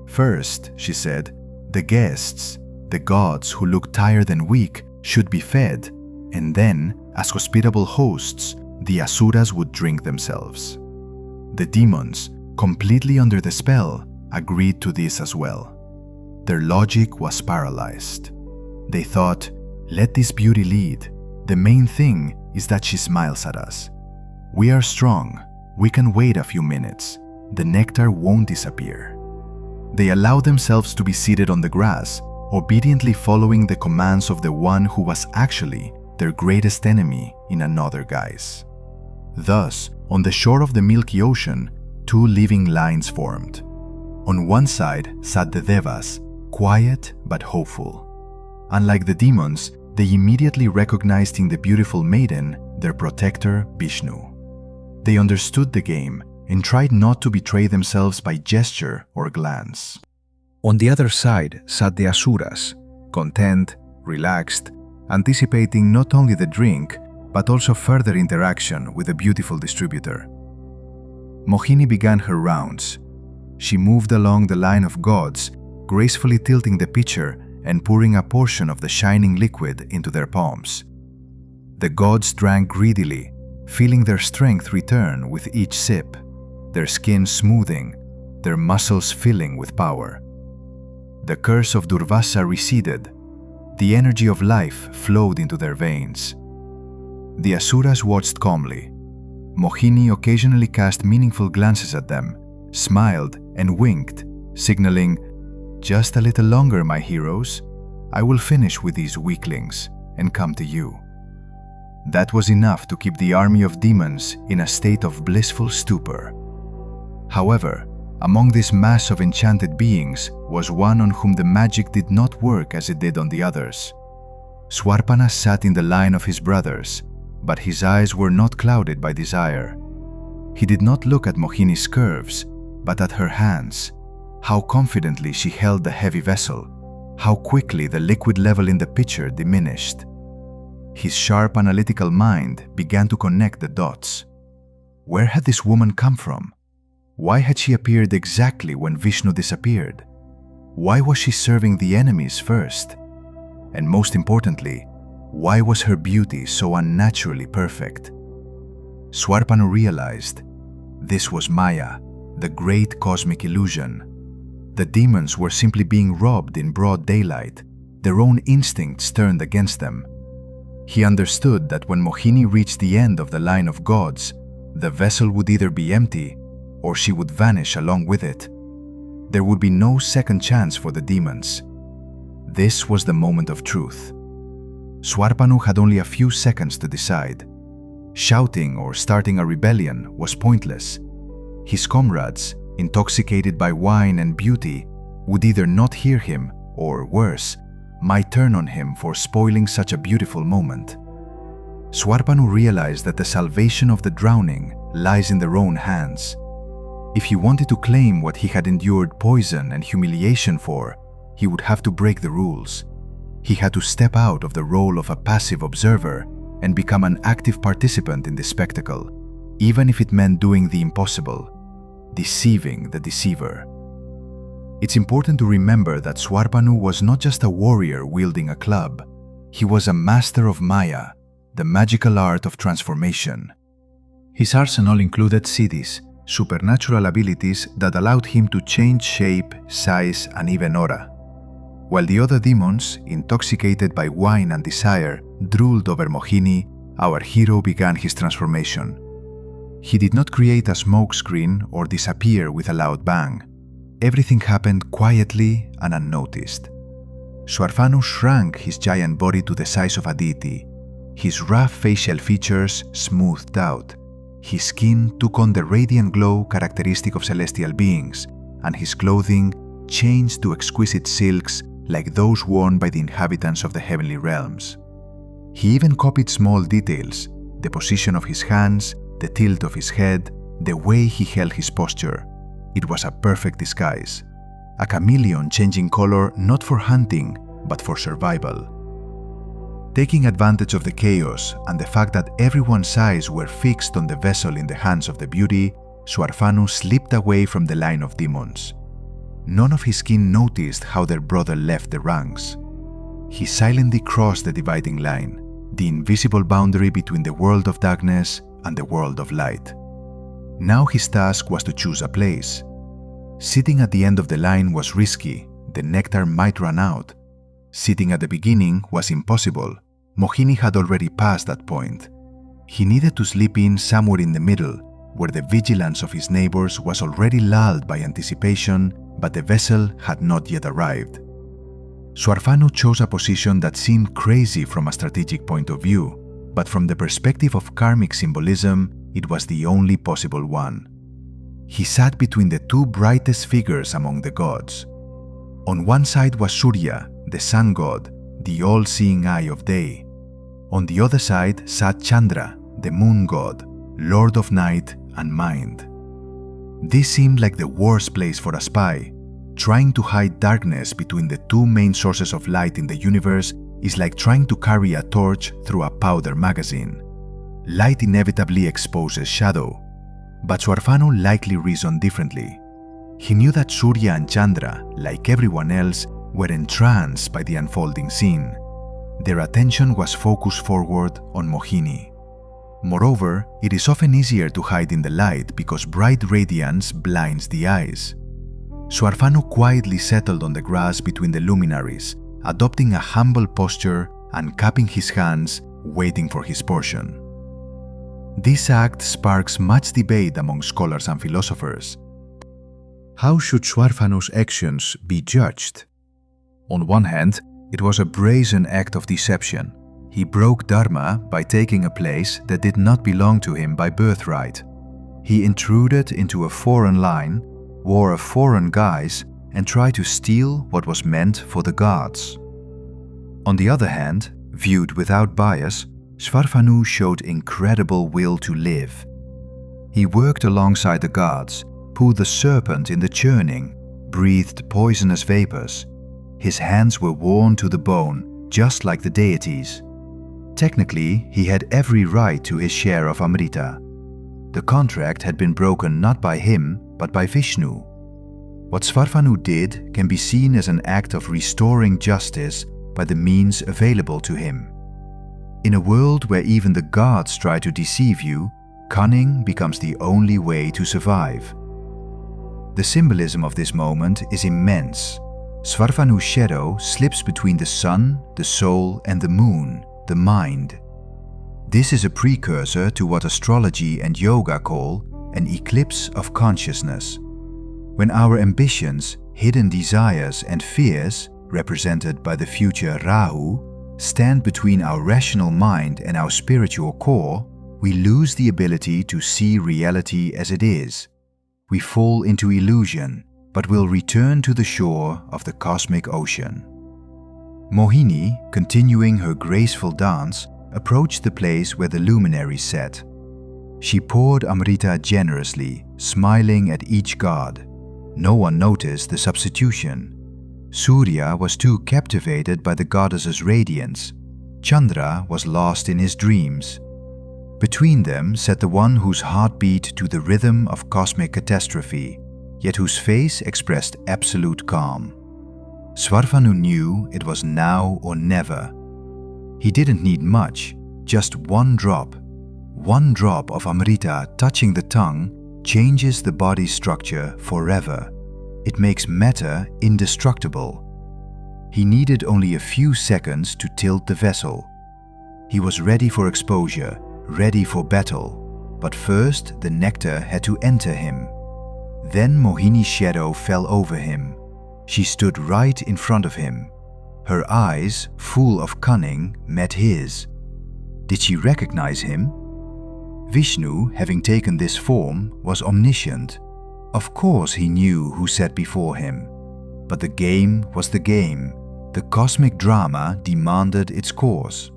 First, she said, the guests, the gods who looked tired and weak, should be fed, and then, as hospitable hosts, the Asuras would drink themselves. The demons, completely under the spell, agreed to this as well. Their logic was paralyzed. They thought, let this beauty lead. The main thing is that she smiles at us. We are strong. We can wait a few minutes. The nectar won't disappear. They allowed themselves to be seated on the grass, obediently following the commands of the one who was actually their greatest enemy in another guise. Thus, on the shore of the Milky Ocean, two living lines formed. On one side sat the Devas, quiet but hopeful. Unlike the demons, they immediately recognized in the beautiful maiden their protector, Vishnu. They understood the game and tried not to betray themselves by gesture or glance. On the other side sat the Asuras, content, relaxed, anticipating not only the drink, but also further interaction with the beautiful distributor. Mohini began her rounds. She moved along the line of gods, gracefully tilting the pitcher and pouring a portion of the shining liquid into their palms. The gods drank greedily, feeling their strength return with each sip, their skin smoothing, their muscles filling with power. The curse of Durvasa receded. The energy of life flowed into their veins. The Asuras watched calmly. Mohini occasionally cast meaningful glances at them, smiled and winked, signaling, "Just a little longer, my heroes. I will finish with these weaklings and come to you." That was enough to keep the army of demons in a state of blissful stupor. However, among this mass of enchanted beings was one on whom the magic did not work as it did on the others. Swarpana sat in the line of his brothers, but his eyes were not clouded by desire. He did not look at Mohini's curves, but at her hands, how confidently she held the heavy vessel, how quickly the liquid level in the pitcher diminished. His sharp analytical mind began to connect the dots. Where had this woman come from? Why had she appeared exactly when Vishnu disappeared? Why was she serving the enemies first? And most importantly, why was her beauty so unnaturally perfect? Swarpanu realized this was Maya, the great cosmic illusion. The demons were simply being robbed in broad daylight, their own instincts turned against them. He understood that when Mohini reached the end of the line of gods, the vessel would either be empty or she would vanish along with it. There would be no second chance for the demons. This was the moment of truth. Swarpanu had only a few seconds to decide. Shouting or starting a rebellion was pointless. His comrades, intoxicated by wine and beauty, would either not hear him or, worse, might turn on him for spoiling such a beautiful moment. Swarpanu realized that the salvation of the drowning lies in their own hands. If he wanted to claim what he had endured poison and humiliation for, he would have to break the rules. He had to step out of the role of a passive observer and become an active participant in the spectacle, even if it meant doing the impossible, deceiving the deceiver. It's important to remember that Swarpanu was not just a warrior wielding a club. He was a master of Maya, the magical art of transformation. His arsenal included siddhis, supernatural abilities that allowed him to change shape, size, and even aura. While the other demons, intoxicated by wine and desire, drooled over Mohini, our hero began his transformation. He did not create a smokescreen or disappear with a loud bang. Everything happened quietly and unnoticed. Swarpanu shrank his giant body to the size of a deity. His rough facial features smoothed out. His skin took on the radiant glow characteristic of celestial beings, and his clothing changed to exquisite silks like those worn by the inhabitants of the heavenly realms. He even copied small details, the position of his hands, the tilt of his head, the way he held his posture. It was a perfect disguise, a chameleon changing color not for hunting, but for survival. Taking advantage of the chaos and the fact that everyone's eyes were fixed on the vessel in the hands of the beauty, Swarpanu slipped away from the line of demons. None of his kin noticed how their brother left the ranks. He silently crossed the dividing line, the invisible boundary between the world of darkness and the world of light. Now his task was to choose a place. Sitting at the end of the line was risky, the nectar might run out. Sitting at the beginning was impossible. Mohini had already passed that point. He needed to sleep in somewhere in the middle, where the vigilance of his neighbors was already lulled by anticipation, but the vessel had not yet arrived. Swarpanu chose a position that seemed crazy from a strategic point of view, but from the perspective of karmic symbolism, it was the only possible one. He sat between the two brightest figures among the gods. On one side was Surya, the sun god, the all-seeing eye of day. On the other side sat Chandra, the moon god, lord of night and mind. This seemed like the worst place for a spy. Trying to hide darkness between the two main sources of light in the universe is like trying to carry a torch through a powder magazine. Light inevitably exposes shadow, but Swarpanu likely reasoned differently. He knew that Surya and Chandra, like everyone else, were entranced by the unfolding scene. Their attention was focused forward on Mohini. Moreover, it is often easier to hide in the light because bright radiance blinds the eyes. Swarpanu quietly settled on the grass between the luminaries, adopting a humble posture and cupping his hands, waiting for his portion. This act sparks much debate among scholars and philosophers. How should Swarpanu's actions be judged? On one hand, it was a brazen act of deception. He broke Dharma by taking a place that did not belong to him by birthright. He intruded into a foreign line, wore a foreign guise, and tried to steal what was meant for the gods. On the other hand, Viewed without bias, Svarfanu showed incredible will to live. He worked alongside the gods, pulled the serpent in the churning, breathed poisonous vapors. His hands were worn to the bone, just like the deities. Technically, he had every right to his share of Amrita. The contract had been broken not by him, but by Vishnu. What Svarfanu did can be seen as an act of restoring justice by the means available to him. In a world where even the gods try to deceive you, cunning becomes the only way to survive. The symbolism of this moment is immense. Svarfanu's shadow slips between the sun, the soul, and the moon, the mind. This is a precursor to what astrology and yoga call an eclipse of consciousness. When our ambitions, hidden desires, and fears, represented by the future Rahu, stand between our rational mind and our spiritual core, we lose the ability to see reality as it is. We fall into illusion, but will return to the shore of the cosmic ocean. Mohini, continuing her graceful dance, approached the place where the luminaries sat. She poured Amrita generously, smiling at each god. No one noticed the substitution. Surya was too captivated by the goddess's radiance. Chandra was lost in his dreams. Between them sat the one whose heart beat to the rhythm of cosmic catastrophe, yet whose face expressed absolute calm. Svarfanu knew it was now or never. He didn't need much, just one drop. One drop of Amrita touching the tongue changes the body's structure forever. It makes matter indestructible. He needed only a few seconds to tilt the vessel. He was ready for exposure, ready for battle. But first, the nectar had to enter him. Then Mohini's shadow fell over him. She stood right in front of him. Her eyes, full of cunning, met his. Did she recognize him? Vishnu, having taken this form, was omniscient. Of course he knew who sat before him. But the game was the game. The cosmic drama demanded its course.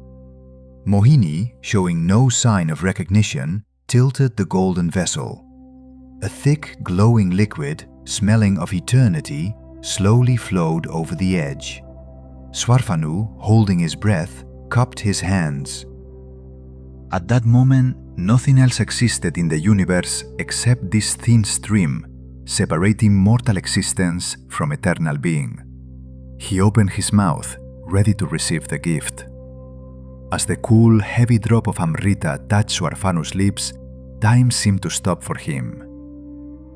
Mohini, showing no sign of recognition, tilted the golden vessel. A thick, glowing liquid, smelling of eternity, slowly flowed over the edge. Svarfanu, holding his breath, cupped his hands. At that moment, nothing else existed in the universe except this thin stream, separating mortal existence from eternal being. He opened his mouth, ready to receive the gift. As the cool, heavy drop of Amrita touched Svarfanu's lips, time seemed to stop for him.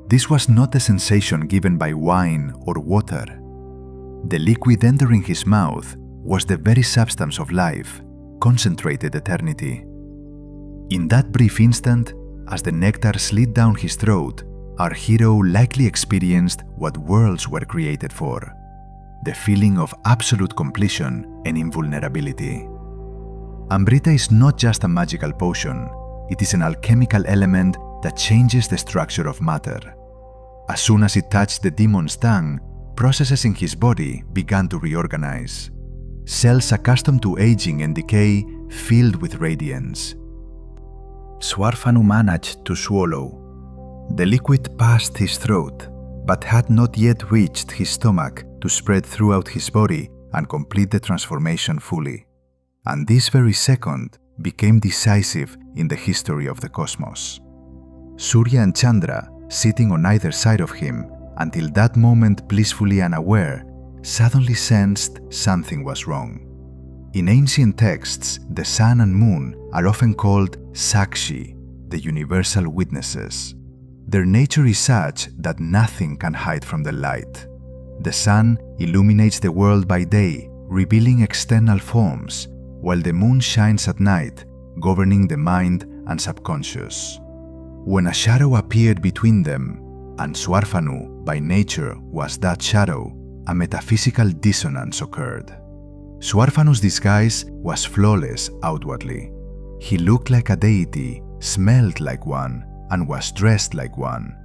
This was not the sensation given by wine or water. The liquid entering his mouth was the very substance of life, concentrated eternity. In that brief instant, as the nectar slid down his throat, our hero likely experienced what worlds were created for: the feeling of absolute completion and invulnerability. Amrita is not just a magical potion, it is an alchemical element that changes the structure of matter. As soon as it touched the demon's tongue, processes in his body began to reorganize. Cells accustomed to aging and decay filled with radiance. Svarfanu managed to swallow. The liquid passed his throat, but had not yet reached his stomach to spread throughout his body and complete the transformation fully. And this very second became decisive in the history of the cosmos. Surya and Chandra, sitting on either side of him, until that moment blissfully unaware, suddenly sensed something was wrong. In ancient texts, the sun and moon are often called Sakshi, the universal witnesses. Their nature is such that nothing can hide from the light. The sun illuminates the world by day, revealing external forms, while the moon shines at night, governing the mind and subconscious. When a shadow appeared between them, and Svarfanu, by nature, was that shadow, a metaphysical dissonance occurred. Svarfanu's disguise was flawless outwardly. He looked like a deity, smelled like one, and was dressed like one.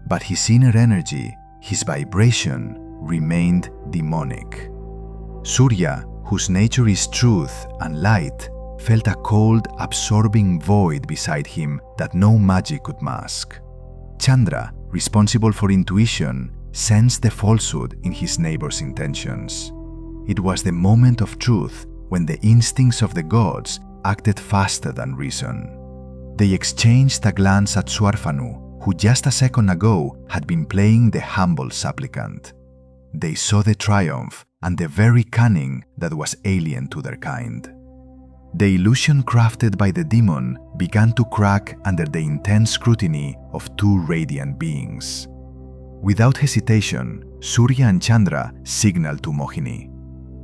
But his inner energy, his vibration, remained demonic. Surya, whose nature is truth and light, felt a cold, absorbing void beside him that no magic could mask. Chandra, responsible for intuition, sensed the falsehood in his neighbor's intentions. It was the moment of truth when the instincts of the gods acted faster than reason. They exchanged a glance at Swarfanu, who just a second ago had been playing the humble supplicant. They saw the triumph and the very cunning that was alien to their kind. The illusion crafted by the demon began to crack under the intense scrutiny of two radiant beings. Without hesitation, Surya and Chandra signaled to Mohini.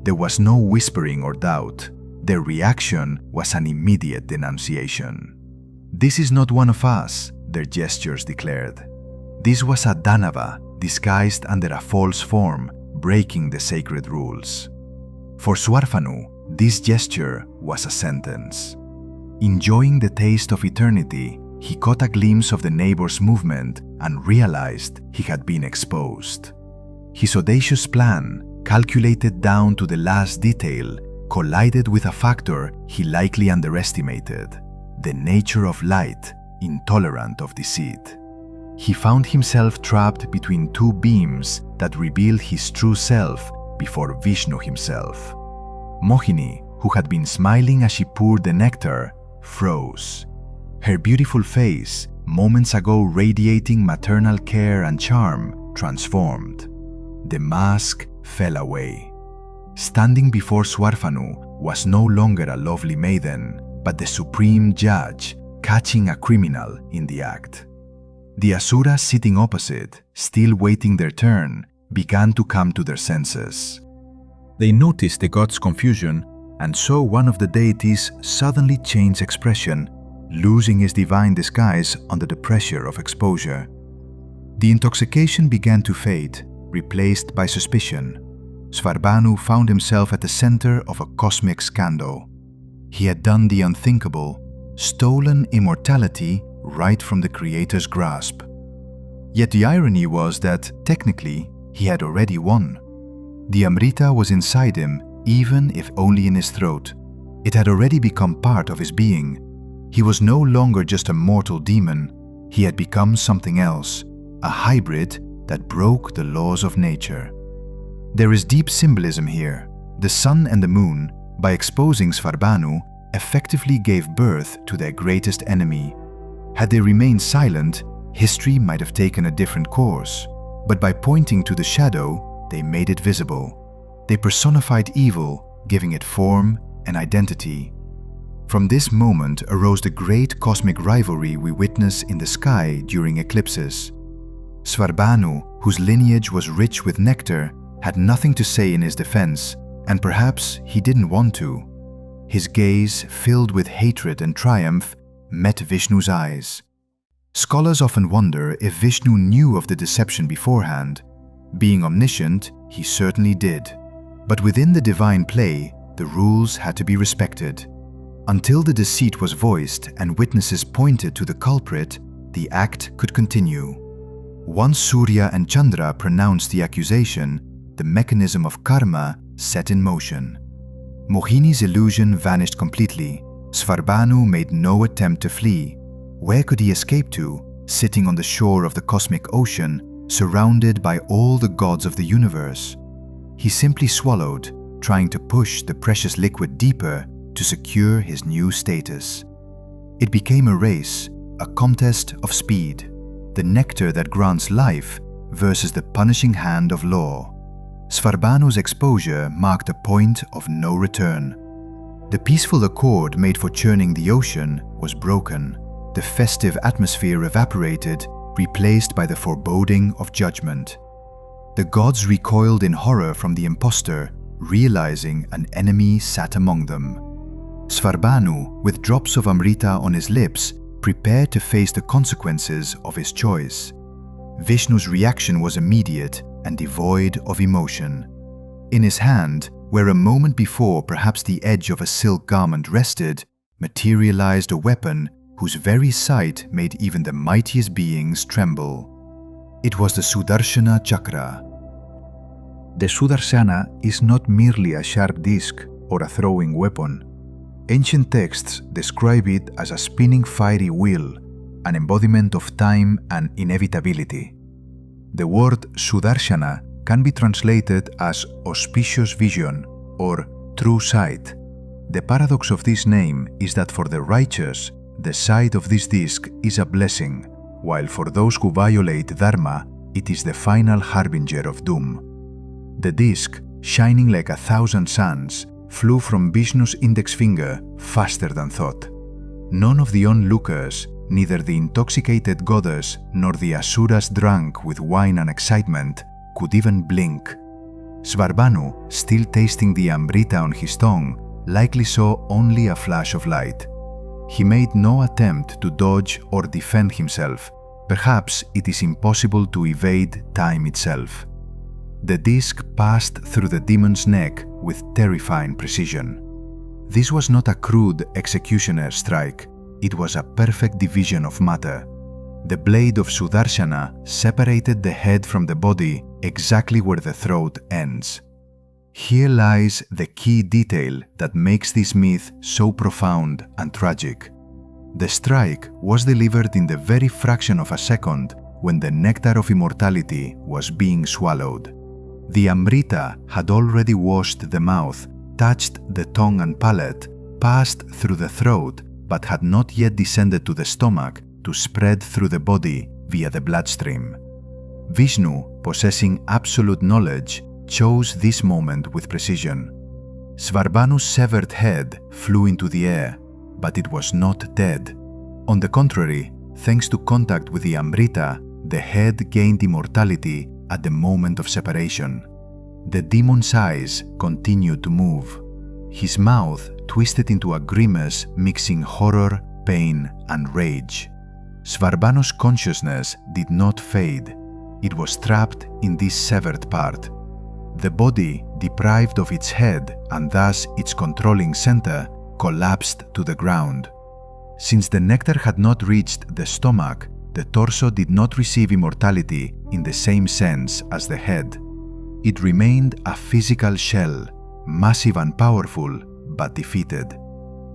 There was no whispering or doubt. Their reaction was an immediate denunciation. "This is not one of us," their gestures declared. This was a Danava disguised under a false form, breaking the sacred rules. For Swarfanu, this gesture was a sentence. Enjoying the taste of eternity, he caught a glimpse of the neighbor's movement and realized he had been exposed. His audacious plan, calculated down to the last detail, collided with a factor he likely underestimated: the nature of light, intolerant of deceit. He found himself trapped between two beams that revealed his true self before Vishnu himself. Mohini, who had been smiling as she poured the nectar, froze. Her beautiful face, moments ago radiating maternal care and charm, transformed. The mask fell away. Standing before Swarfanu was no longer a lovely maiden, but the supreme judge catching a criminal in the act. The asuras sitting opposite, still waiting their turn, began to come to their senses. They noticed the god's confusion and saw one of the deities suddenly change expression, losing his divine disguise under the pressure of exposure. The intoxication began to fade, replaced by suspicion. Svarbanu found himself at the center of a cosmic scandal. He had done the unthinkable, stolen immortality right from the Creator's grasp. Yet the irony was that, technically, he had already won. The Amrita was inside him, even if only in his throat. It had already become part of his being. He was no longer just a mortal demon. He had become something else, a hybrid that broke the laws of nature. There is deep symbolism here. The sun and the moon, by exposing Svarbanu, effectively gave birth to their greatest enemy. Had they remained silent, history might have taken a different course. But by pointing to the shadow, they made it visible. They personified evil, giving it form and identity. From this moment arose the great cosmic rivalry we witness in the sky during eclipses. Svarbanu, whose lineage was rich with nectar, had nothing to say in his defense, and perhaps he didn't want to. His gaze, filled with hatred and triumph, met Vishnu's eyes. Scholars often wonder if Vishnu knew of the deception beforehand. Being omniscient, he certainly did. But within the divine play, the rules had to be respected. Until the deceit was voiced and witnesses pointed to the culprit, the act could continue. Once Surya and Chandra pronounced the accusation, the mechanism of karma set in motion. Mohini's illusion vanished completely. Svarbanu made no attempt to flee. Where could he escape to, sitting on the shore of the cosmic ocean, surrounded by all the gods of the universe? He simply swallowed, trying to push the precious liquid deeper to secure his new status. It became a race, a contest of speed, the nectar that grants life versus the punishing hand of law. Svarbanu's exposure marked a point of no return. The peaceful accord made for churning the ocean was broken. The festive atmosphere evaporated, replaced by the foreboding of judgment. The gods recoiled in horror from the impostor, realizing an enemy sat among them. Svarbanu, with drops of Amrita on his lips, prepared to face the consequences of his choice. Vishnu's reaction was immediate and devoid of emotion. In his hand, where a moment before perhaps the edge of a silk garment rested, materialized a weapon whose very sight made even the mightiest beings tremble. It was the Sudarshana Chakra. The Sudarshana is not merely a sharp disc, or a throwing weapon. Ancient texts describe it as a spinning fiery wheel, an embodiment of time and inevitability. The word Sudarshana can be translated as auspicious vision or true sight. The paradox of this name is that for the righteous, the sight of this disc is a blessing, while for those who violate Dharma, it is the final harbinger of doom. The disc, shining like 1,000 suns, flew from Vishnu's index finger faster than thought. None of the onlookers, neither the intoxicated goddess nor the asuras drunk with wine and excitement, could even blink. Svarbhanu, still tasting the amrita on his tongue, likely saw only a flash of light. He made no attempt to dodge or defend himself. Perhaps it is impossible to evade time itself. The disc passed through the demon's neck with terrifying precision. This was not a crude executioner's strike. It was a perfect division of matter. The blade of Sudarshana separated the head from the body exactly where the throat ends. Here lies the key detail that makes this myth so profound and tragic. The strike was delivered in the very fraction of a second when the nectar of immortality was being swallowed. The amrita had already washed the mouth, touched the tongue and palate, passed through the throat, but had not yet descended to the stomach to spread through the body via the bloodstream. Vishnu, possessing absolute knowledge, chose this moment with precision. Svarbhanu's severed head flew into the air, but it was not dead. On the contrary, thanks to contact with the amrita, the head gained immortality at the moment of separation. The demon's eyes continued to move. His mouth twisted into a grimace mixing horror, pain, and rage. Svarbhanu's consciousness did not fade. It was trapped in this severed part. The body, deprived of its head and thus its controlling center, collapsed to the ground. Since the nectar had not reached the stomach, the torso did not receive immortality in the same sense as the head. It remained a physical shell, massive and powerful, but defeated.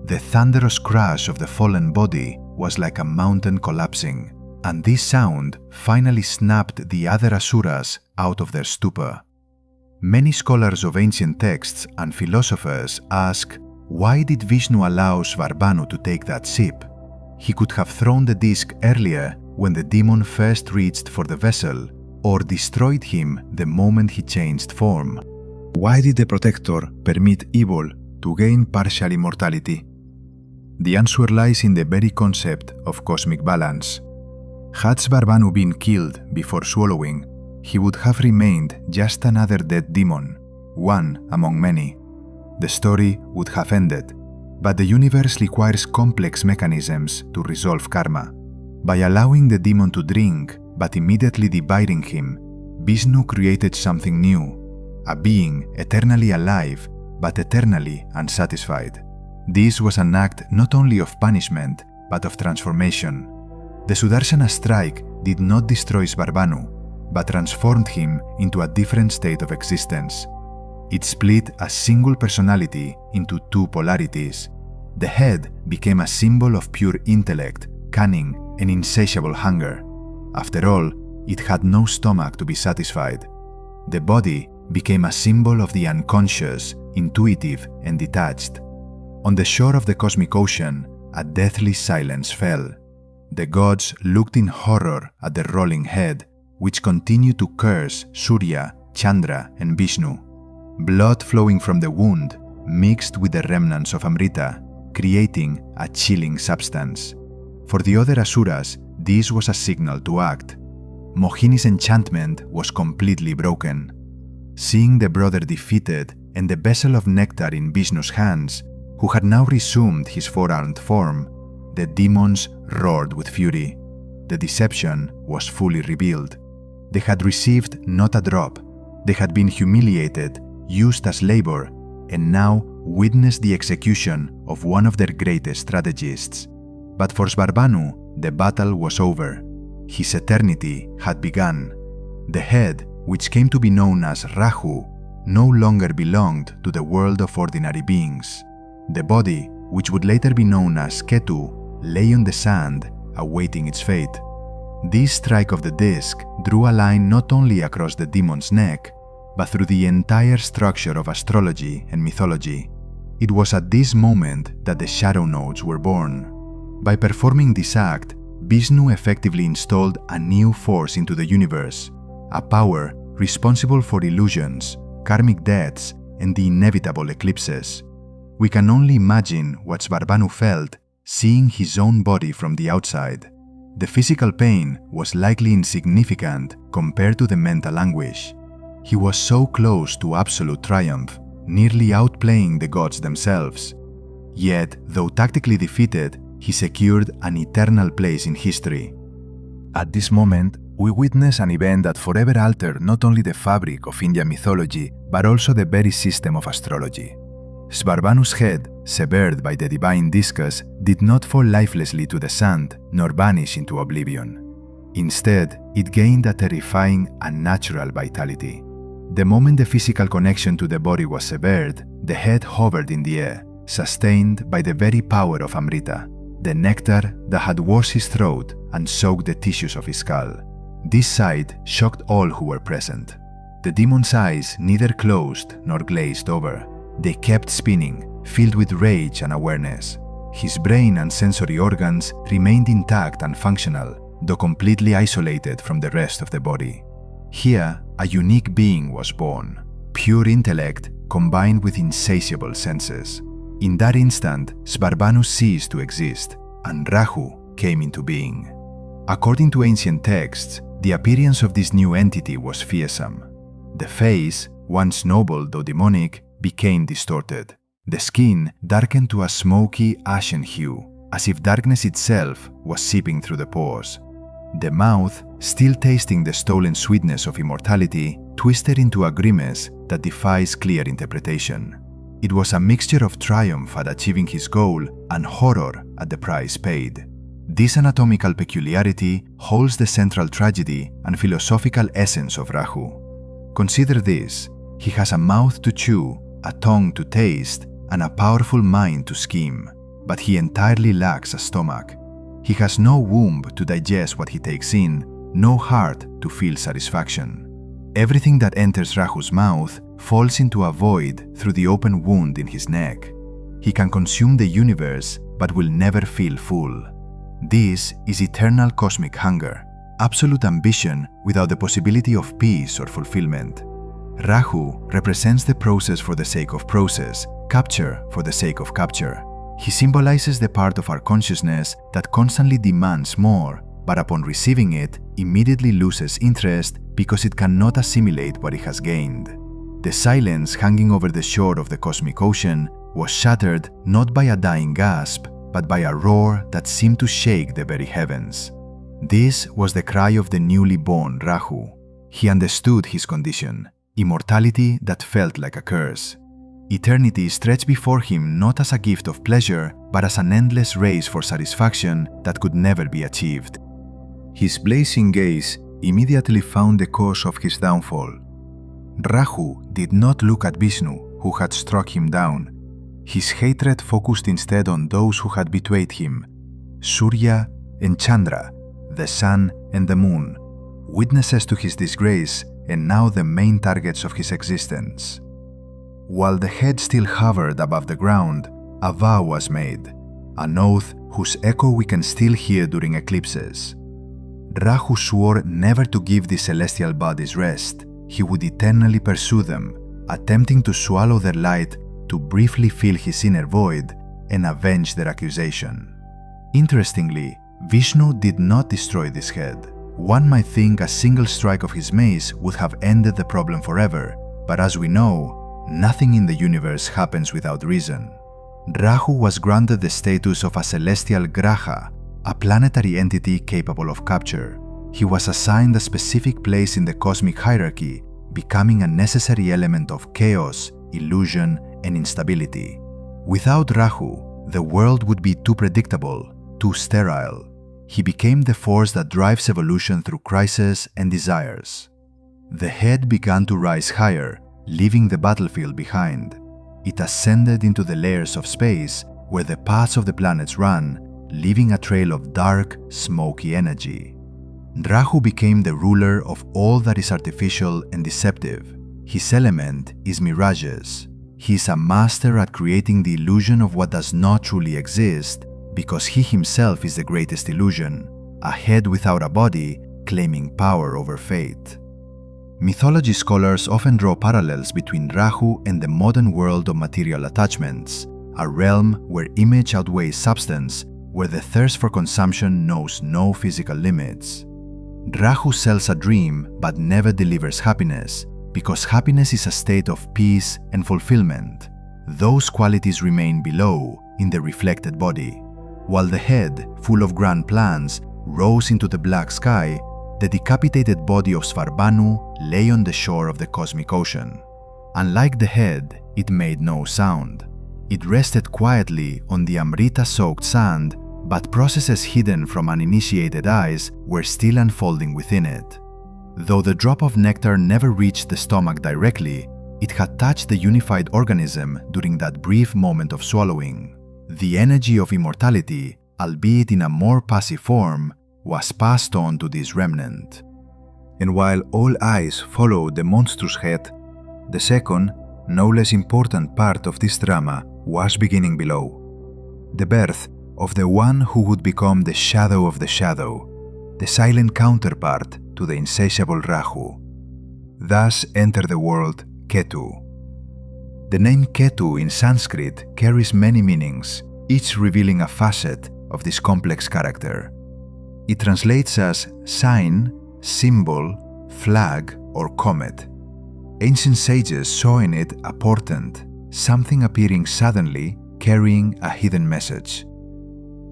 The thunderous crash of the fallen body was like a mountain collapsing, and this sound finally snapped the other asuras out of their stupor. Many scholars of ancient texts and philosophers ask, why did Vishnu allow Svarbhanu to take that sip? He could have thrown the disc earlier when the demon first reached for the vessel, or destroyed him the moment he changed form. Why did the protector permit evil to gain partial immortality? The answer lies in the very concept of cosmic balance. Had Svarbhanu been killed before swallowing, he would have remained just another dead demon, one among many. The story would have ended, but the universe requires complex mechanisms to resolve karma. By allowing the demon to drink, but immediately dividing him, Vishnu created something new, a being eternally alive, but eternally unsatisfied. This was an act not only of punishment, but of transformation. The Sudarshana strike did not destroy Svarbhanu, but transformed him into a different state of existence. It split a single personality into two polarities. The head became a symbol of pure intellect, cunning, and insatiable hunger. After all, it had no stomach to be satisfied. The body became a symbol of the unconscious, intuitive, and detached. On the shore of the cosmic ocean, a deathly silence fell. The gods looked in horror at the rolling head, which continued to curse Surya, Chandra, and Vishnu. Blood flowing from the wound mixed with the remnants of Amrita, creating a chilling substance. For the other asuras, this was a signal to act. Mohini's enchantment was completely broken. Seeing the brother defeated and the vessel of nectar in Vishnu's hands, who had now resumed his four-armed form, the demons roared with fury. The deception was fully revealed. They had received not a drop. They had been humiliated, used as labor, and now witnessed the execution of one of their greatest strategists. But for Svarbhanu, the battle was over. His eternity had begun. The head, which came to be known as Rahu, no longer belonged to the world of ordinary beings. The body, which would later be known as Ketu, lay on the sand, awaiting its fate. This strike of the disc drew a line not only across the demon's neck, but through the entire structure of astrology and mythology. It was at this moment that the shadow nodes were born. By performing this act, Vishnu effectively installed a new force into the universe, a power responsible for illusions, karmic deaths, and the inevitable eclipses. We can only imagine what Svarbanu felt seeing his own body from the outside. The physical pain was likely insignificant compared to the mental anguish. He was so close to absolute triumph, nearly outplaying the gods themselves. Yet, though tactically defeated, he secured an eternal place in history. At this moment, we witness an event that forever altered not only the fabric of Indian mythology, but also the very system of astrology. Svarbanu's head, severed by the divine discus, did not fall lifelessly to the sand, nor vanish into oblivion. Instead, it gained a terrifying, unnatural vitality. The moment the physical connection to the body was severed, the head hovered in the air, sustained by the very power of Amrita, the nectar that had washed his throat and soaked the tissues of his skull. This sight shocked all who were present. The demon's eyes neither closed nor glazed over. They kept spinning, filled with rage and awareness. His brain and sensory organs remained intact and functional, though completely isolated from the rest of the body. Here, a unique being was born, pure intellect combined with insatiable senses. In that instant, Svarbanu ceased to exist, and Rahu came into being. According to ancient texts, the appearance of this new entity was fearsome. The face, once noble though demonic, became distorted. The skin darkened to a smoky, ashen hue, as if darkness itself was seeping through the pores. The mouth, still tasting the stolen sweetness of immortality, twisted into a grimace that defies clear interpretation. It was a mixture of triumph at achieving his goal and horror at the price paid. This anatomical peculiarity holds the central tragedy and philosophical essence of Rahu. Consider this: he has a mouth to chew, a tongue to taste, and a powerful mind to scheme, but he entirely lacks a stomach. He has no womb to digest what he takes in, no heart to feel satisfaction. Everything that enters Rahu's mouth falls into a void through the open wound in his neck. He can consume the universe, but will never feel full. This is eternal cosmic hunger, absolute ambition without the possibility of peace or fulfillment. Rahu represents the process for the sake of process, capture for the sake of capture. He symbolizes the part of our consciousness that constantly demands more, but upon receiving it, immediately loses interest because it cannot assimilate what it has gained. The silence hanging over the shore of the cosmic ocean was shattered not by a dying gasp, but by a roar that seemed to shake the very heavens. This was the cry of the newly born Rahu. He understood his condition, immortality that felt like a curse. Eternity stretched before him not as a gift of pleasure, but as an endless race for satisfaction that could never be achieved. His blazing gaze immediately found the cause of his downfall. Rahu did not look at Vishnu, who had struck him down. His hatred focused instead on those who had betrayed him: Surya and Chandra, the sun and the moon, witnesses to his disgrace and now the main targets of his existence. While the head still hovered above the ground, a vow was made, an oath whose echo we can still hear during eclipses. Rahu swore never to give the celestial bodies rest. He would eternally pursue them, attempting to swallow their light to briefly fill his inner void and avenge their accusation. Interestingly, Vishnu did not destroy this head. One might think a single strike of his mace would have ended the problem forever, but as we know, nothing in the universe happens without reason. Rahu was granted the status of a celestial graha, a planetary entity capable of capture. He was assigned a specific place in the cosmic hierarchy, becoming a necessary element of chaos, illusion, and instability. Without Rahu, the world would be too predictable, too sterile. He became the force that drives evolution through crisis and desires. The head began to rise higher, leaving the battlefield behind. It ascended into the layers of space where the paths of the planets run, leaving a trail of dark, smoky energy. Rahu became the ruler of all that is artificial and deceptive. His element is mirages. He is a master at creating the illusion of what does not truly exist, because he himself is the greatest illusion, a head without a body claiming power over fate. Mythology scholars often draw parallels between Rahu and the modern world of material attachments, a realm where image outweighs substance, where the thirst for consumption knows no physical limits. Rahu sells a dream but never delivers happiness, because happiness is a state of peace and fulfillment. Those qualities remain below in the reflected body. While the head, full of grand plans, rose into the black sky, the decapitated body of Svarbhanu lay on the shore of the cosmic ocean. Unlike the head, it made no sound. It rested quietly on the Amrita-soaked sand, but processes hidden from uninitiated eyes were still unfolding within it. Though the drop of nectar never reached the stomach directly, it had touched the unified organism during that brief moment of swallowing. The energy of immortality, albeit in a more passive form, was passed on to this remnant. And while all eyes followed the monstrous head, the second, no less important part of this drama was beginning below. The birth of the one who would become the shadow of the shadow, the silent counterpart to the insatiable Rahu. Thus entered the world Ketu. The name Ketu in Sanskrit carries many meanings, each revealing a facet of this complex character. It translates as sign, symbol, flag, or comet. Ancient sages saw in it a portent, something appearing suddenly, carrying a hidden message.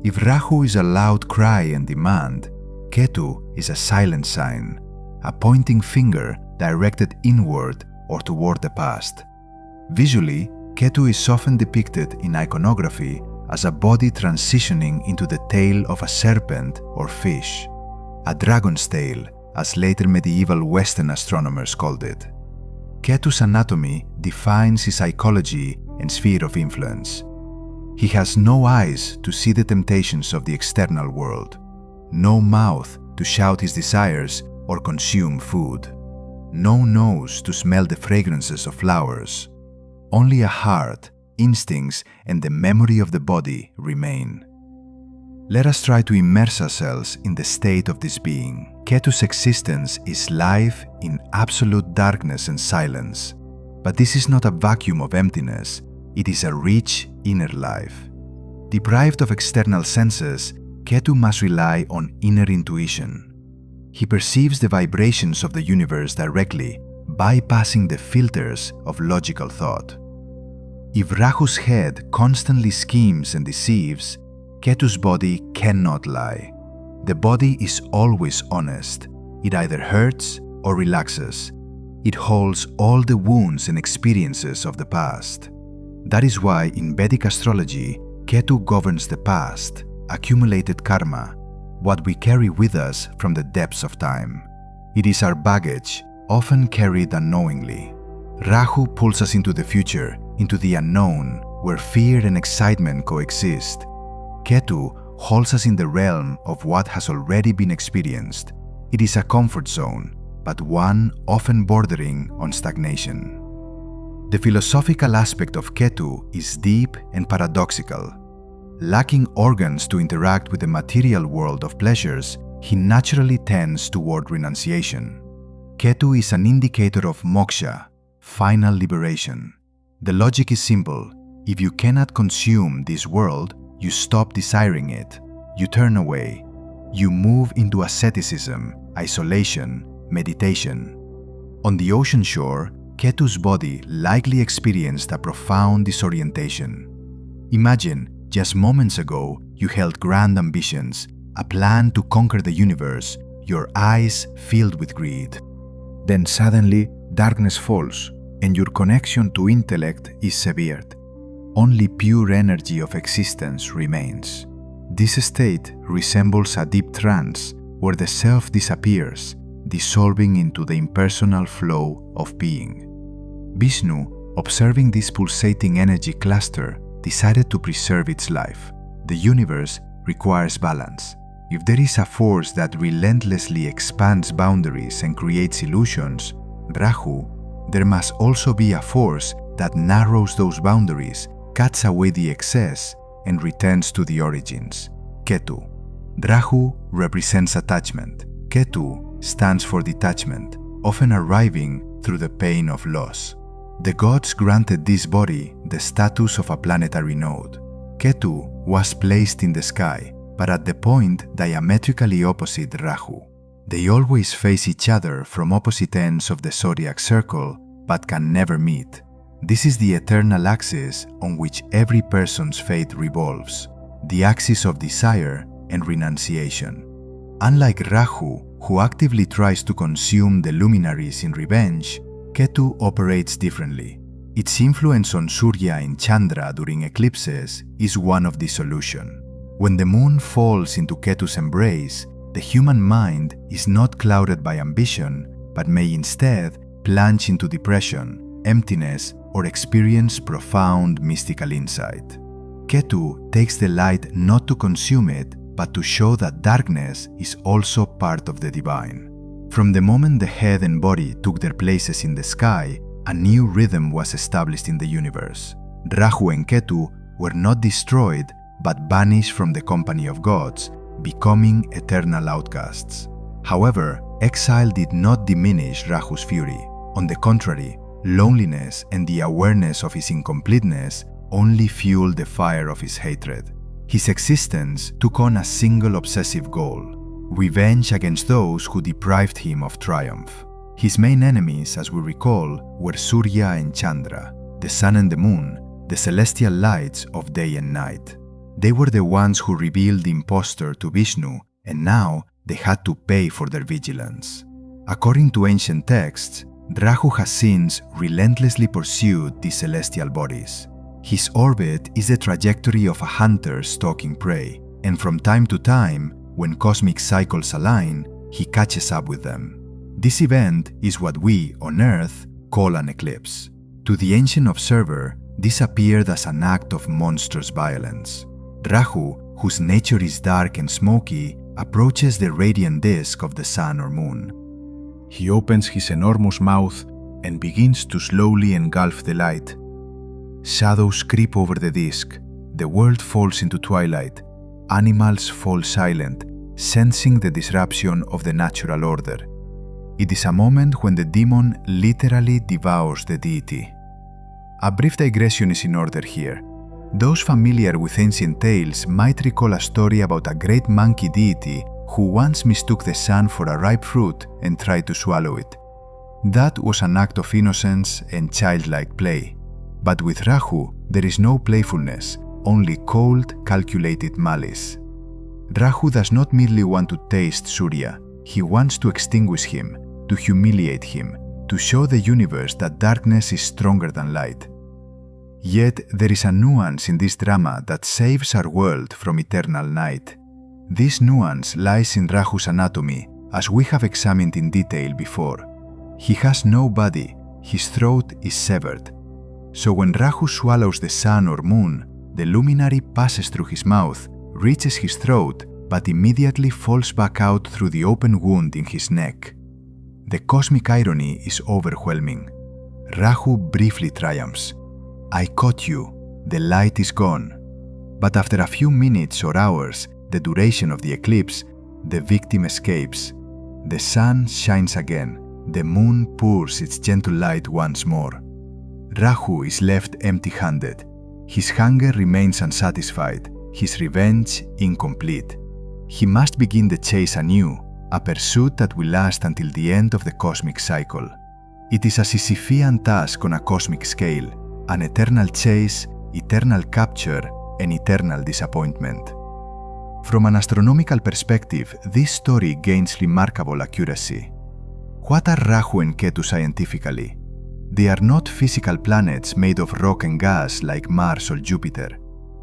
If Rahu is a loud cry and demand, Ketu is a silent sign, a pointing finger directed inward or toward the past. Visually, Ketu is often depicted in iconography as a body transitioning into the tail of a serpent or fish, a dragon's tail, as later medieval Western astronomers called it. Ketu's anatomy defines his psychology and sphere of influence. He has no eyes to see the temptations of the external world, no mouth to shout his desires or consume food, no nose to smell the fragrances of flowers. Only a heart, instincts, and the memory of the body remain. Let us try to immerse ourselves in the state of this being. Ketu's existence is life in absolute darkness and silence. But this is not a vacuum of emptiness, it is a rich inner life. Deprived of external senses, Ketu must rely on inner intuition. He perceives the vibrations of the universe directly, bypassing the filters of logical thought. If Rahu's head constantly schemes and deceives, Ketu's body cannot lie. The body is always honest. It either hurts or relaxes. It holds all the wounds and experiences of the past. That is why in Vedic astrology, Ketu governs the past, accumulated karma, what we carry with us from the depths of time. It is our baggage, often carried unknowingly. Rahu pulls us into the future, into the unknown, where fear and excitement coexist. Ketu holds us in the realm of what has already been experienced. It is a comfort zone, but one often bordering on stagnation. The philosophical aspect of Ketu is deep and paradoxical. Lacking organs to interact with the material world of pleasures, he naturally tends toward renunciation. Ketu is an indicator of moksha, final liberation. The logic is simple. If you cannot consume this world, you stop desiring it. You turn away. You move into asceticism, isolation, meditation. On the ocean shore, Ketu's body likely experienced a profound disorientation. Imagine, just moments ago, you held grand ambitions, a plan to conquer the universe, your eyes filled with greed. Then suddenly, darkness falls, and your connection to intellect is severed. Only pure energy of existence remains. This state resembles a deep trance where the self disappears, dissolving into the impersonal flow of being. Vishnu, observing this pulsating energy cluster, decided to preserve its life. The universe requires balance. If there is a force that relentlessly expands boundaries and creates illusions, Rahu, there must also be a force that narrows those boundaries, cuts away the excess, and returns to the origins. Ketu. Rahu represents attachment. Ketu stands for detachment, often arriving through the pain of loss. The gods granted this body the status of a planetary node. Ketu was placed in the sky, but at the point diametrically opposite Rahu. They always face each other from opposite ends of the zodiac circle, but can never meet. This is the eternal axis on which every person's fate revolves, the axis of desire and renunciation. Unlike Rahu, who actively tries to consume the luminaries in revenge, Ketu operates differently. Its influence on Surya and Chandra during eclipses is one of dissolution. When the moon falls into Ketu's embrace, the human mind is not clouded by ambition, but may instead plunge into depression, emptiness, or experience profound mystical insight. Ketu takes the light not to consume it, but to show that darkness is also part of the divine. From the moment the head and body took their places in the sky, a new rhythm was established in the universe. Rahu and Ketu were not destroyed, but banished from the company of gods, becoming eternal outcasts. However, exile did not diminish Rahu's fury. On the contrary, loneliness and the awareness of his incompleteness only fueled the fire of his hatred. His existence took on a single obsessive goal: revenge against those who deprived him of triumph. His main enemies, as we recall, were Surya and Chandra, the sun and the moon, the celestial lights of day and night. They were the ones who revealed the impostor to Vishnu, and now they had to pay for their vigilance. According to ancient texts, Rahu has since relentlessly pursued these celestial bodies. His orbit is the trajectory of a hunter stalking prey, and from time to time, when cosmic cycles align, he catches up with them. This event is what we, on Earth, call an eclipse. To the ancient observer, this appeared as an act of monstrous violence. Rahu, whose nature is dark and smoky, approaches the radiant disk of the sun or moon. He opens his enormous mouth and begins to slowly engulf the light. Shadows creep over the disk, the world falls into twilight, animals fall silent, sensing the disruption of the natural order. It is a moment when the demon literally devours the deity. A brief digression is in order here. Those familiar with ancient tales might recall a story about a great monkey deity who once mistook the sun for a ripe fruit and tried to swallow it. That was an act of innocence and childlike play. But with Rahu, there is no playfulness, only cold, calculated malice. Rahu does not merely want to taste Surya, he wants to extinguish him, to humiliate him, to show the universe that darkness is stronger than light. Yet there is a nuance in this drama that saves our world from eternal night. This nuance lies in Rahu's anatomy, as we have examined in detail before. He has no body, his throat is severed. So when Rahu swallows the sun or moon, the luminary passes through his mouth, reaches his throat, but immediately falls back out through the open wound in his neck. The cosmic irony is overwhelming. Rahu briefly triumphs. I caught you, the light is gone. But after a few minutes or hours, the duration of the eclipse, the victim escapes. The sun shines again, the moon pours its gentle light once more. Rahu is left empty-handed. His hunger remains unsatisfied, his revenge incomplete. He must begin the chase anew, a pursuit that will last until the end of the cosmic cycle. It is a Sisyphean task on a cosmic scale, an eternal chase, eternal capture, and eternal disappointment. From an astronomical perspective, this story gains remarkable accuracy. What are Rahu and Ketu scientifically? They are not physical planets made of rock and gas like Mars or Jupiter.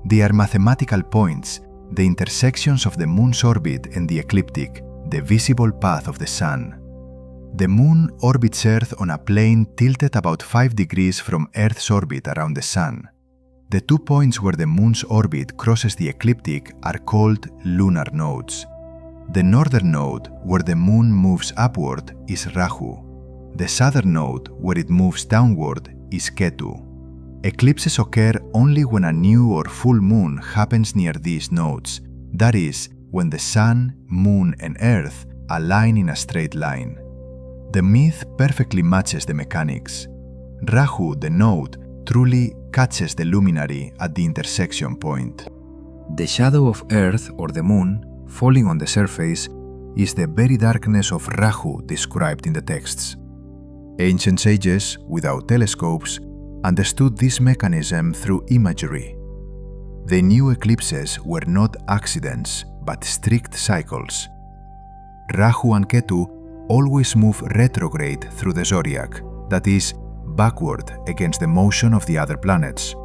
They are mathematical points, the intersections of the moon's orbit and the ecliptic, the visible path of the sun. The Moon orbits Earth on a plane tilted about 5 degrees from Earth's orbit around the Sun. The 2 points where the Moon's orbit crosses the ecliptic are called lunar nodes. The northern node, where the Moon moves upward, is Rahu. The southern node, where it moves downward, is Ketu. Eclipses occur only when a new or full moon happens near these nodes, that is, when the Sun, Moon, and Earth align in a straight line. The myth perfectly matches the mechanics. Rahu, the node, truly catches the luminary at the intersection point. The shadow of Earth or the Moon falling on the surface is the very darkness of Rahu described in the texts. Ancient sages, without telescopes, understood this mechanism through imagery. They knew eclipses were not accidents, but strict cycles. Rahu and Ketu always move retrograde through the zodiac, that is, backward against the motion of the other planets.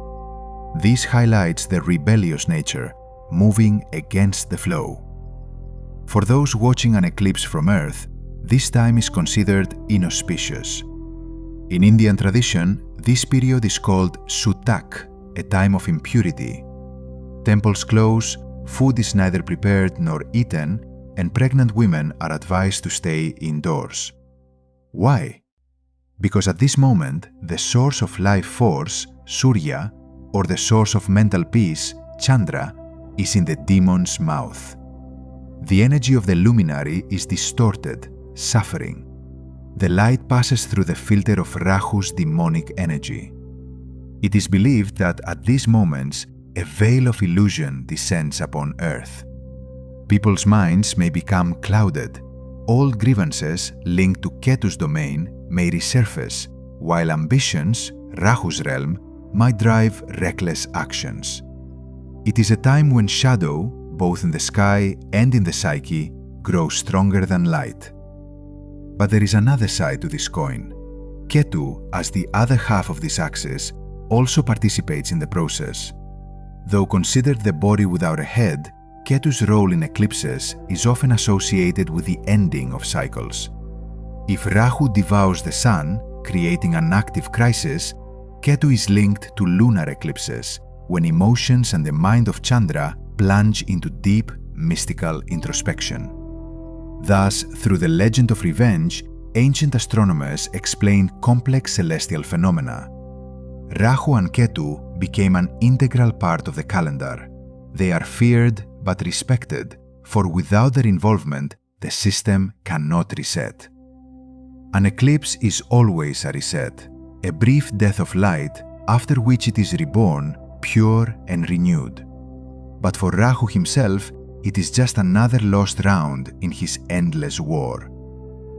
This highlights the rebellious nature, moving against the flow. For those watching an eclipse from Earth, this time is considered inauspicious. In Indian tradition, this period is called Sutak, a time of impurity. Temples close, food is neither prepared nor eaten, and pregnant women are advised to stay indoors. Why? Because at this moment, the source of life force, Surya, or the source of mental peace, Chandra, is in the demon's mouth. The energy of the luminary is distorted, suffering. The light passes through the filter of Rahu's demonic energy. It is believed that at these moments, a veil of illusion descends upon Earth. People's minds may become clouded. Old grievances linked to Ketu's domain may resurface, while ambitions, Rahu's realm, might drive reckless actions. It is a time when shadow, both in the sky and in the psyche, grows stronger than light. But there is another side to this coin. Ketu, as the other half of this axis, also participates in the process. Though considered the body without a head, Ketu's role in eclipses is often associated with the ending of cycles. If Rahu devours the Sun, creating an active crisis, Ketu is linked to lunar eclipses, when emotions and the mind of Chandra plunge into deep, mystical introspection. Thus, through the legend of revenge, ancient astronomers explained complex celestial phenomena. Rahu and Ketu became an integral part of the calendar. They are feared but respected, for without their involvement, the system cannot reset. An eclipse is always a reset, a brief death of light, after which it is reborn, pure and renewed. But for Rahu himself, it is just another lost round in his endless war.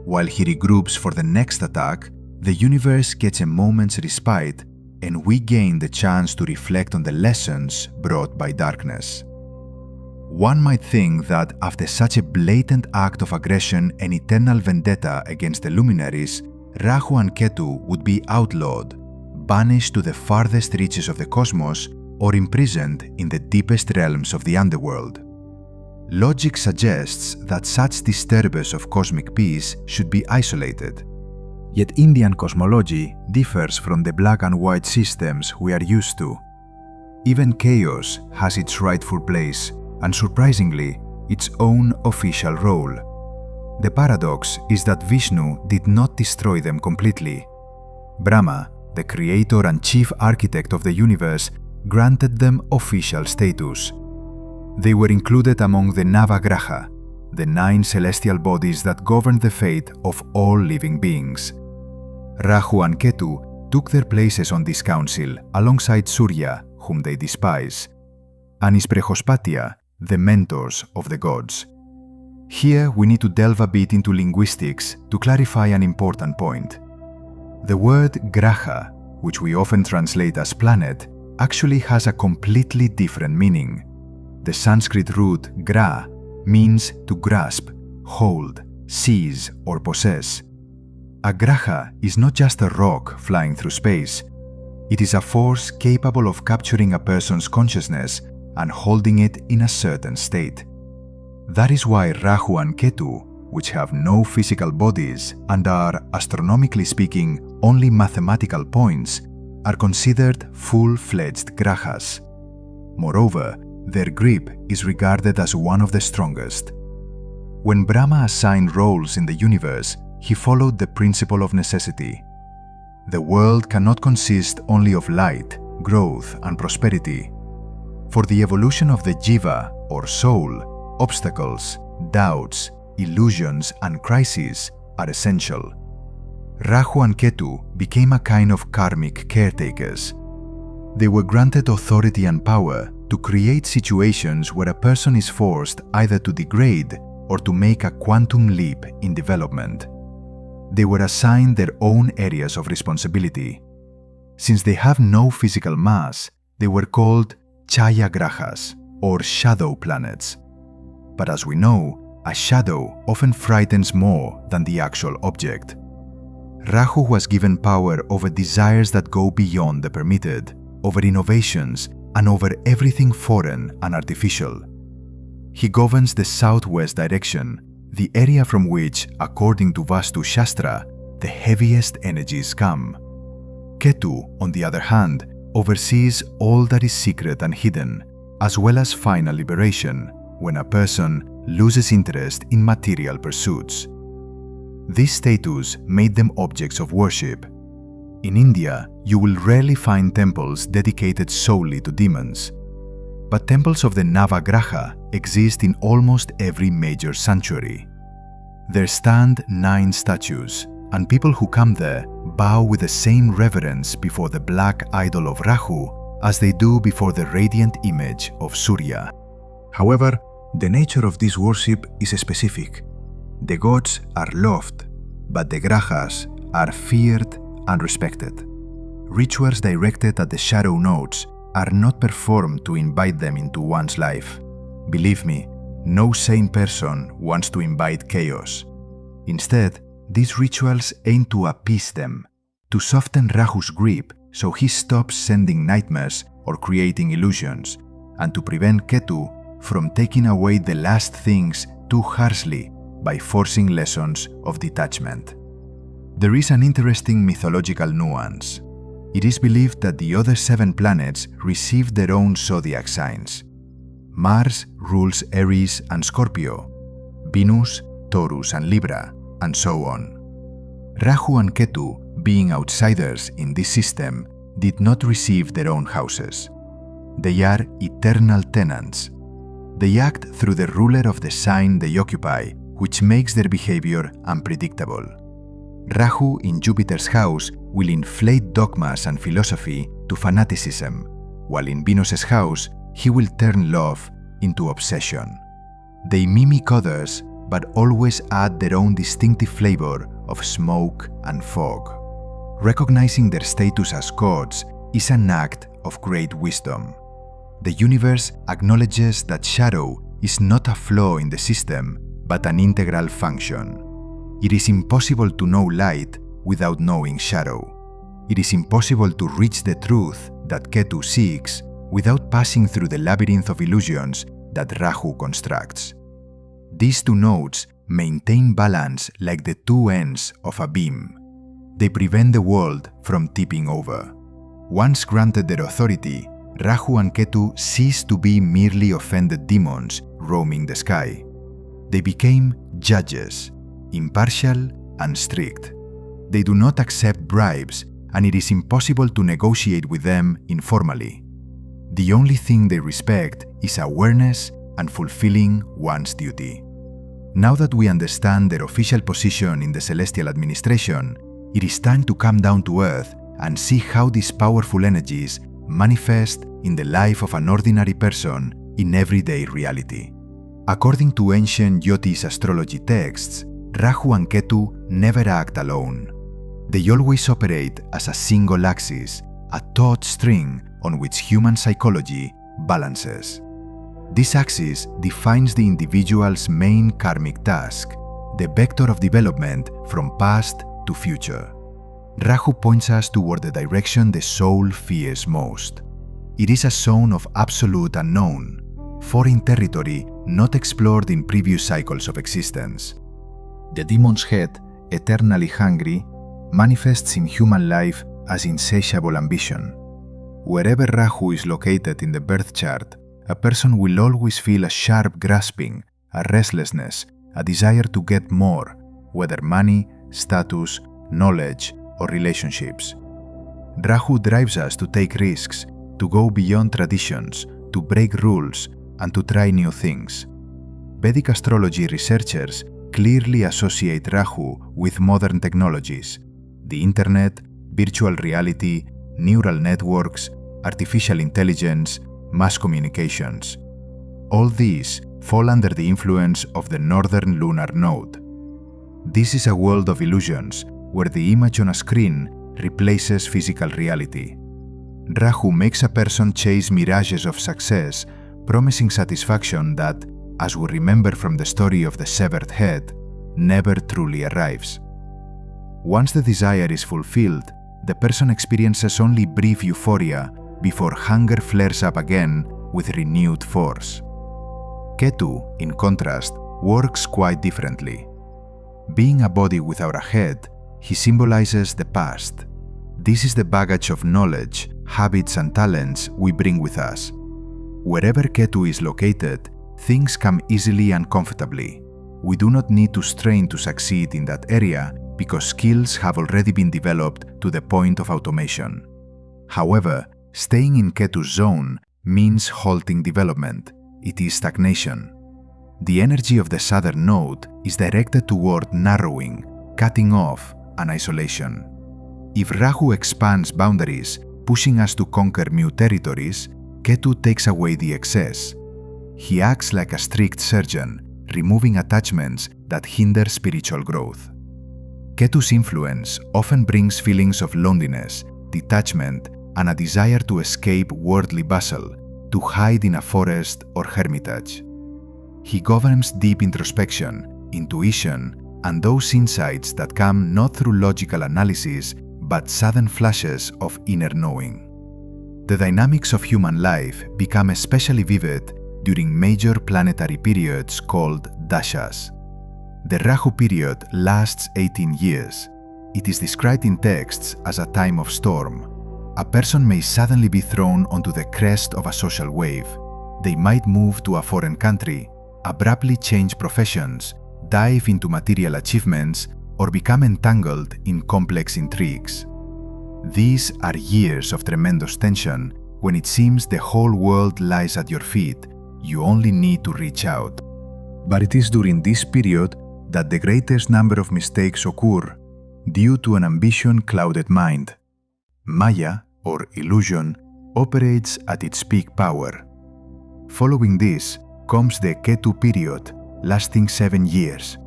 While he regroups for the next attack, the universe gets a moment's respite, and we gain the chance to reflect on the lessons brought by darkness. One might think that after such a blatant act of aggression and eternal vendetta against the luminaries, Rahu and Ketu would be outlawed, banished to the farthest reaches of the cosmos, or imprisoned in the deepest realms of the underworld. Logic suggests that such disturbers of cosmic peace should be isolated. Yet Indian cosmology differs from the black and white systems we are used to. Even chaos has its rightful place, and surprisingly, its own official role. The paradox is that Vishnu did not destroy them completely. Brahma, the creator and chief architect of the universe, granted them official status. They were included among the Navagraha, the 9 celestial bodies that govern the fate of all living beings. Rahu and Ketu took their places on this council alongside Surya, whom they despise, and Isprehospatia, the mentors of the gods. Here we need to delve a bit into linguistics to clarify an important point. The word graha, which we often translate as planet, actually has a completely different meaning. The Sanskrit root gra means to grasp, hold, seize, or possess. A graha is not just a rock flying through space. It is a force capable of capturing a person's consciousness and holding it in a certain state. That is why Rahu and Ketu, which have no physical bodies and are, astronomically speaking, only mathematical points, are considered full-fledged grahas. Moreover, their grip is regarded as one of the strongest. When Brahma assigned roles in the universe, he followed the principle of necessity. The world cannot consist only of light, growth, and prosperity. For the evolution of the jiva, or soul, obstacles, doubts, illusions, and crises are essential. Rahu and Ketu became a kind of karmic caretakers. They were granted authority and power to create situations where a person is forced either to degrade or to make a quantum leap in development. They were assigned their own areas of responsibility. Since they have no physical mass, they were called Chaya Grahas, or shadow planets. But as we know, a shadow often frightens more than the actual object. Rahu was given power over desires that go beyond the permitted, over innovations, and over everything foreign and artificial. He governs the southwest direction, the area from which, according to Vastu Shastra, the heaviest energies come. Ketu, on the other hand, oversees all that is secret and hidden, as well as final liberation, when a person loses interest in material pursuits. This status made them objects of worship. In India, you will rarely find temples dedicated solely to demons. But temples of the Navagraha exist in almost every major sanctuary. There stand 9 statues, and people who come there bow with the same reverence before the black idol of Rahu as they do before the radiant image of Surya. However, the nature of this worship is specific. The gods are loved, but the grahas are feared and respected. Rituals directed at the shadow nodes are not performed to invite them into one's life. Believe me, no sane person wants to invite chaos. Instead, these rituals aim to appease them, to soften Rahu's grip so he stops sending nightmares or creating illusions, and to prevent Ketu from taking away the last things too harshly by forcing lessons of detachment. There is an interesting mythological nuance. It is believed that the other 7 planets received their own zodiac signs. Mars rules Aries and Scorpio, Venus, Taurus and Libra, and so on. Rahu and Ketu, being outsiders in this system, did not receive their own houses. They are eternal tenants. They act through the ruler of the sign they occupy, which makes their behavior unpredictable. Rahu in Jupiter's house will inflate dogmas and philosophy to fanaticism, while in Venus's house he will turn love into obsession. They mimic others, but always add their own distinctive flavor of smoke and fog. Recognizing their status as gods is an act of great wisdom. The universe acknowledges that shadow is not a flaw in the system, but an integral function. It is impossible to know light without knowing shadow. It is impossible to reach the truth that Ketu seeks without passing through the labyrinth of illusions that Rahu constructs. These 2 nodes maintain balance like the 2 ends of a beam. They prevent the world from tipping over. Once granted their authority, Rahu and Ketu ceased to be merely offended demons roaming the sky. They became judges, impartial and strict. They do not accept bribes, and it is impossible to negotiate with them informally. The only thing they respect is awareness and fulfilling one's duty. Now that we understand their official position in the celestial administration, it is time to come down to earth and see how these powerful energies manifest in the life of an ordinary person in everyday reality. According to ancient Jyotish astrology texts, Rahu and Ketu never act alone. They always operate as a single axis, a taut string on which human psychology balances. This axis defines the individual's main karmic task, the vector of development from past to future. Rahu points us toward the direction the soul fears most. It is a zone of absolute unknown, foreign territory not explored in previous cycles of existence. The demon's head, eternally hungry, manifests in human life as insatiable ambition. Wherever Rahu is located in the birth chart, a person will always feel a sharp grasping, a restlessness, a desire to get more, whether money, status, knowledge, or relationships. Rahu drives us to take risks, to go beyond traditions, to break rules, and to try new things. Vedic astrology researchers clearly associate Rahu with modern technologies: the internet, virtual reality, neural networks, artificial intelligence, mass communications. All these fall under the influence of the northern lunar node. This is a world of illusions, where the image on a screen replaces physical reality. Rahu makes a person chase mirages of success, promising satisfaction that, as we remember from the story of the severed head, never truly arrives. Once the desire is fulfilled, the person experiences only brief euphoria before hunger flares up again with renewed force. Ketu, in contrast, works quite differently. Being a body without a head, he symbolizes the past. This is the baggage of knowledge, habits, and talents we bring with us. Wherever Ketu is located, things come easily and comfortably. We do not need to strain to succeed in that area because skills have already been developed to the point of automation. However, staying in Ketu's zone means halting development. It is stagnation. The energy of the southern node is directed toward narrowing, cutting off, and isolation. If Rahu expands boundaries, pushing us to conquer new territories, Ketu takes away the excess. He acts like a strict surgeon, removing attachments that hinder spiritual growth. Ketu's influence often brings feelings of loneliness, detachment, and a desire to escape worldly bustle, to hide in a forest or hermitage. He governs deep introspection, intuition, and those insights that come not through logical analysis but sudden flashes of inner knowing. The dynamics of human life become especially vivid during major planetary periods called dashas. The Rahu period lasts 18 years. It is described in texts as a time of storm. A person may suddenly be thrown onto the crest of a social wave. They might move to a foreign country, abruptly change professions, dive into material achievements, or become entangled in complex intrigues. These are years of tremendous tension when it seems the whole world lies at your feet. You only need to reach out. But it is during this period that the greatest number of mistakes occur due to an ambition-clouded mind. Maya, or illusion, operates at its peak power. Following this comes the Ketu period, lasting 7 years.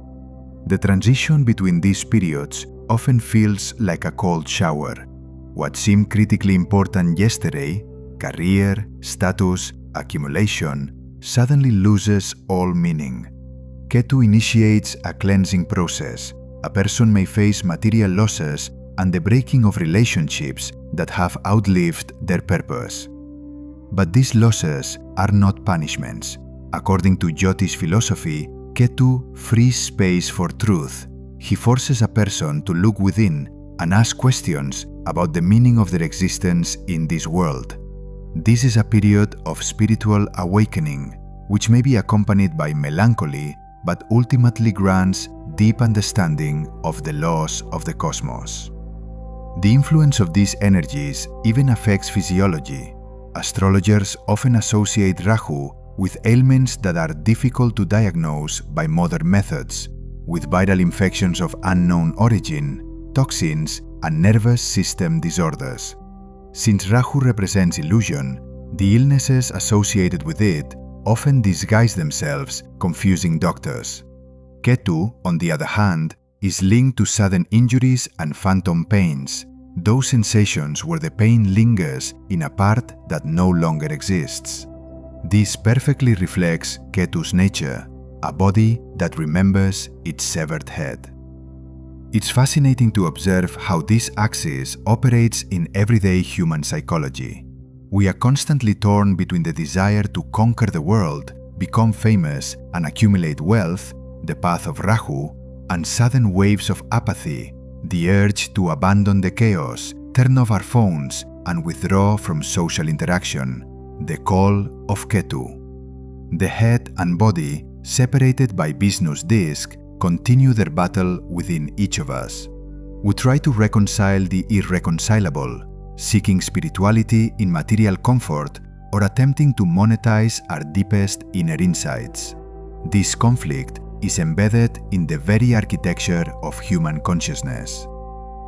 The transition between these periods often feels like a cold shower. What seemed critically important yesterday, career, status, accumulation, suddenly loses all meaning. Ketu initiates a cleansing process. A person may face material losses and the breaking of relationships that have outlived their purpose. But these losses are not punishments. According to Jyotish philosophy, Ketu frees space for truth. He forces a person to look within and ask questions about the meaning of their existence in this world. This is a period of spiritual awakening, which may be accompanied by melancholy, but ultimately grants deep understanding of the laws of the cosmos. The influence of these energies even affects physiology. Astrologers often associate Rahu with ailments that are difficult to diagnose by modern methods, with viral infections of unknown origin, toxins, and nervous system disorders. Since Rahu represents illusion, the illnesses associated with it often disguise themselves, confusing doctors. Ketu, on the other hand, is linked to sudden injuries and phantom pains, those sensations where the pain lingers in a part that no longer exists. This perfectly reflects Ketu's nature, a body that remembers its severed head. It's fascinating to observe how this axis operates in everyday human psychology. We are constantly torn between the desire to conquer the world, become famous, and accumulate wealth, the path of Rahu, and sudden waves of apathy, the urge to abandon the chaos, turn off our phones, and withdraw from social interaction, the call of Ketu. The head and body, separated by Vishnu's disk, continue their battle within each of us. We try to reconcile the irreconcilable, seeking spirituality in material comfort or attempting to monetize our deepest inner insights. This conflict is embedded in the very architecture of human consciousness.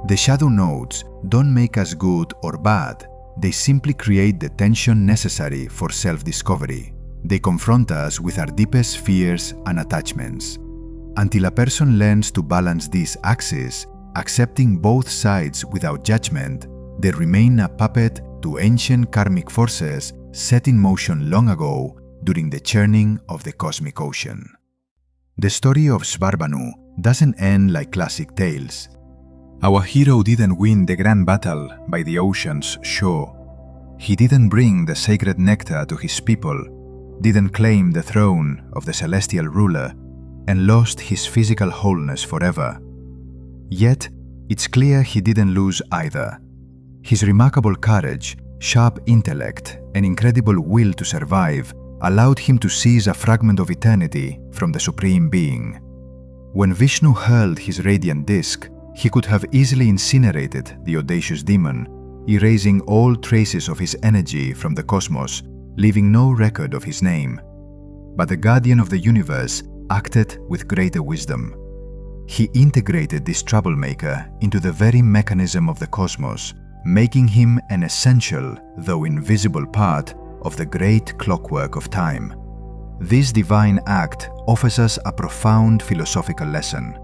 The shadow nodes don't make us good or bad, they simply create the tension necessary for self-discovery. They confront us with our deepest fears and attachments. Until a person learns to balance these axes, accepting both sides without judgment, they remain a puppet to ancient karmic forces set in motion long ago during the churning of the cosmic ocean. The story of Svarbanu doesn't end like classic tales. Our hero didn't win the grand battle by the ocean's shore. He didn't bring the sacred nectar to his people, didn't claim the throne of the celestial ruler, and lost his physical wholeness forever. Yet, it's clear he didn't lose either. His remarkable courage, sharp intellect, and incredible will to survive allowed him to seize a fragment of eternity from the Supreme Being. When Vishnu hurled his radiant disk, he could have easily incinerated the audacious demon, erasing all traces of his energy from the cosmos, leaving no record of his name. But the guardian of the universe acted with greater wisdom. He integrated this troublemaker into the very mechanism of the cosmos, making him an essential, though invisible part of the great clockwork of time. This divine act offers us a profound philosophical lesson.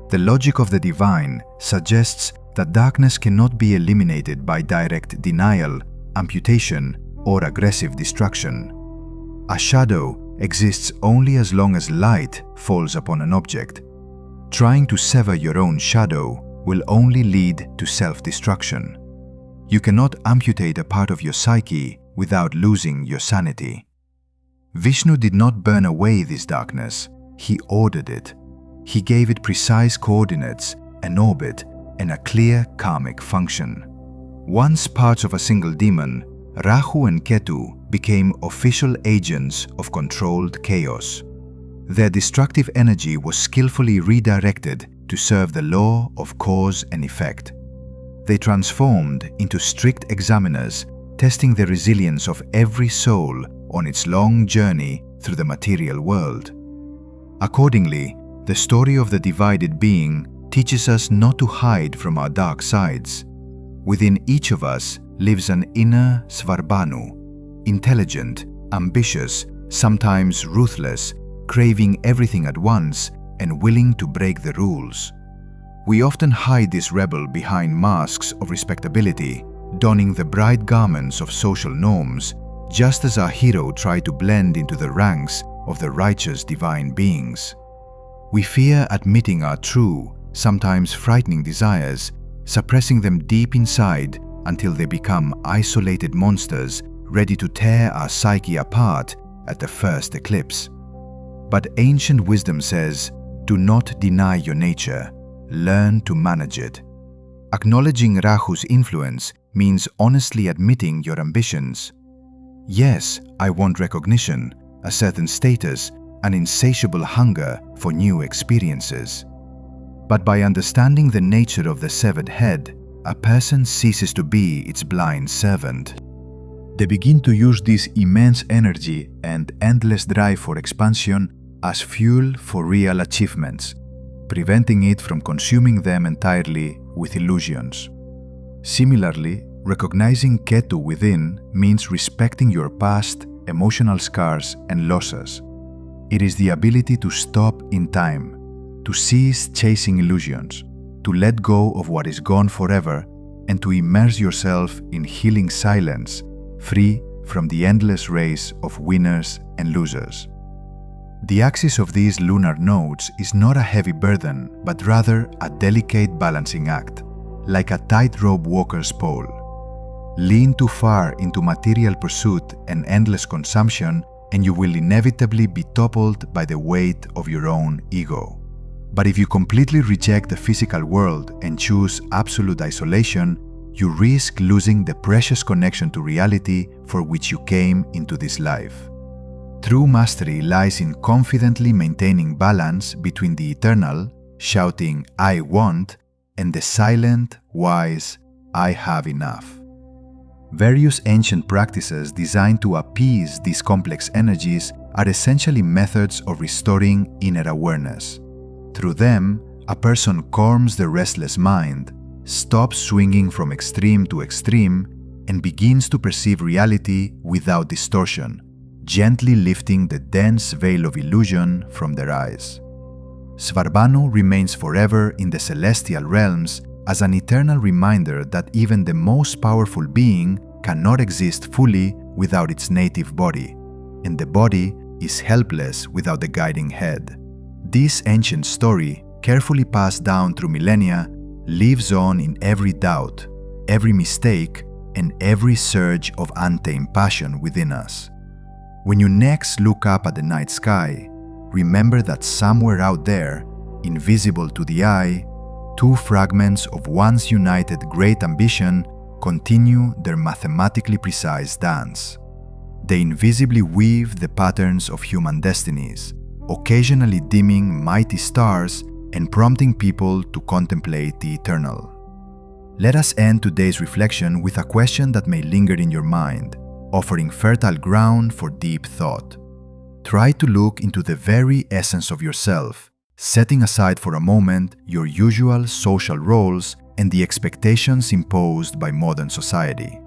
The logic of the divine suggests that darkness cannot be eliminated by direct denial, amputation, or aggressive destruction. A shadow exists only as long as light falls upon an object. Trying to sever your own shadow will only lead to self-destruction. You cannot amputate a part of your psyche without losing your sanity. Vishnu did not burn away this darkness, he ordered it. He gave it precise coordinates, an orbit, and a clear karmic function. Once parts of a single demon, Rahu and Ketu became official agents of controlled chaos. Their destructive energy was skillfully redirected to serve the law of cause and effect. They transformed into strict examiners, testing the resilience of every soul on its long journey through the material world. Accordingly, the story of the divided being teaches us not to hide from our dark sides. Within each of us lives an inner Svarbanu, intelligent, ambitious, sometimes ruthless, craving everything at once and willing to break the rules. We often hide this rebel behind masks of respectability, donning the bright garments of social norms, just as our hero tried to blend into the ranks of the righteous divine beings. We fear admitting our true, sometimes frightening desires, suppressing them deep inside until they become isolated monsters ready to tear our psyche apart at the first eclipse. But ancient wisdom says, do not deny your nature, learn to manage it. Acknowledging Rahu's influence means honestly admitting your ambitions. Yes, I want recognition, a certain status, an insatiable hunger for new experiences. But by understanding the nature of the severed head, a person ceases to be its blind servant. They begin to use this immense energy and endless drive for expansion as fuel for real achievements, preventing it from consuming them entirely with illusions. Similarly, recognizing Ketu within means respecting your past, emotional scars, and losses. It is the ability to stop in time, to cease chasing illusions, to let go of what is gone forever, and to immerse yourself in healing silence, free from the endless race of winners and losers. The axis of these lunar nodes is not a heavy burden, but rather a delicate balancing act, like a tightrope walker's pole. Lean too far into material pursuit and endless consumption, and you will inevitably be toppled by the weight of your own ego. But if you completely reject the physical world and choose absolute isolation, you risk losing the precious connection to reality for which you came into this life. True mastery lies in confidently maintaining balance between the eternal, shouting, "I want," and the silent, wise, "I have enough." Various ancient practices designed to appease these complex energies are essentially methods of restoring inner awareness. Through them, a person calms the restless mind, stops swinging from extreme to extreme, and begins to perceive reality without distortion, gently lifting the dense veil of illusion from their eyes. Svarbhanu remains forever in the celestial realms as an eternal reminder that even the most powerful being cannot exist fully without its native body, and the body is helpless without the guiding head. This ancient story, carefully passed down through millennia, lives on in every doubt, every mistake, and every surge of untamed passion within us. When you next look up at the night sky, remember that somewhere out there, invisible to the eye, two fragments of once united great ambition continue their mathematically precise dance. They invisibly weave the patterns of human destinies, occasionally dimming mighty stars and prompting people to contemplate the eternal. Let us end today's reflection with a question that may linger in your mind, offering fertile ground for deep thought. Try to look into the very essence of yourself, setting aside for a moment your usual social roles and the expectations imposed by modern society.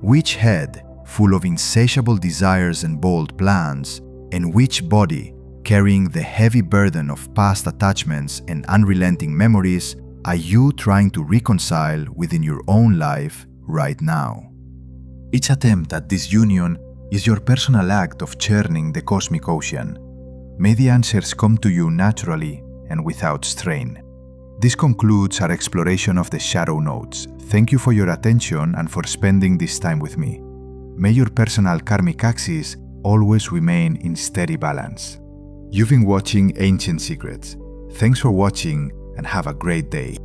Which head, full of insatiable desires and bold plans, and which body, carrying the heavy burden of past attachments and unrelenting memories, are you trying to reconcile within your own life right now? Each attempt at this union is your personal act of churning the cosmic ocean. May the answers come to you naturally and without strain. This concludes our exploration of the shadow nodes. Thank you for your attention and for spending this time with me. May your personal karmic axis always remain in steady balance. You've been watching Ancient Secrets. Thanks for watching and have a great day.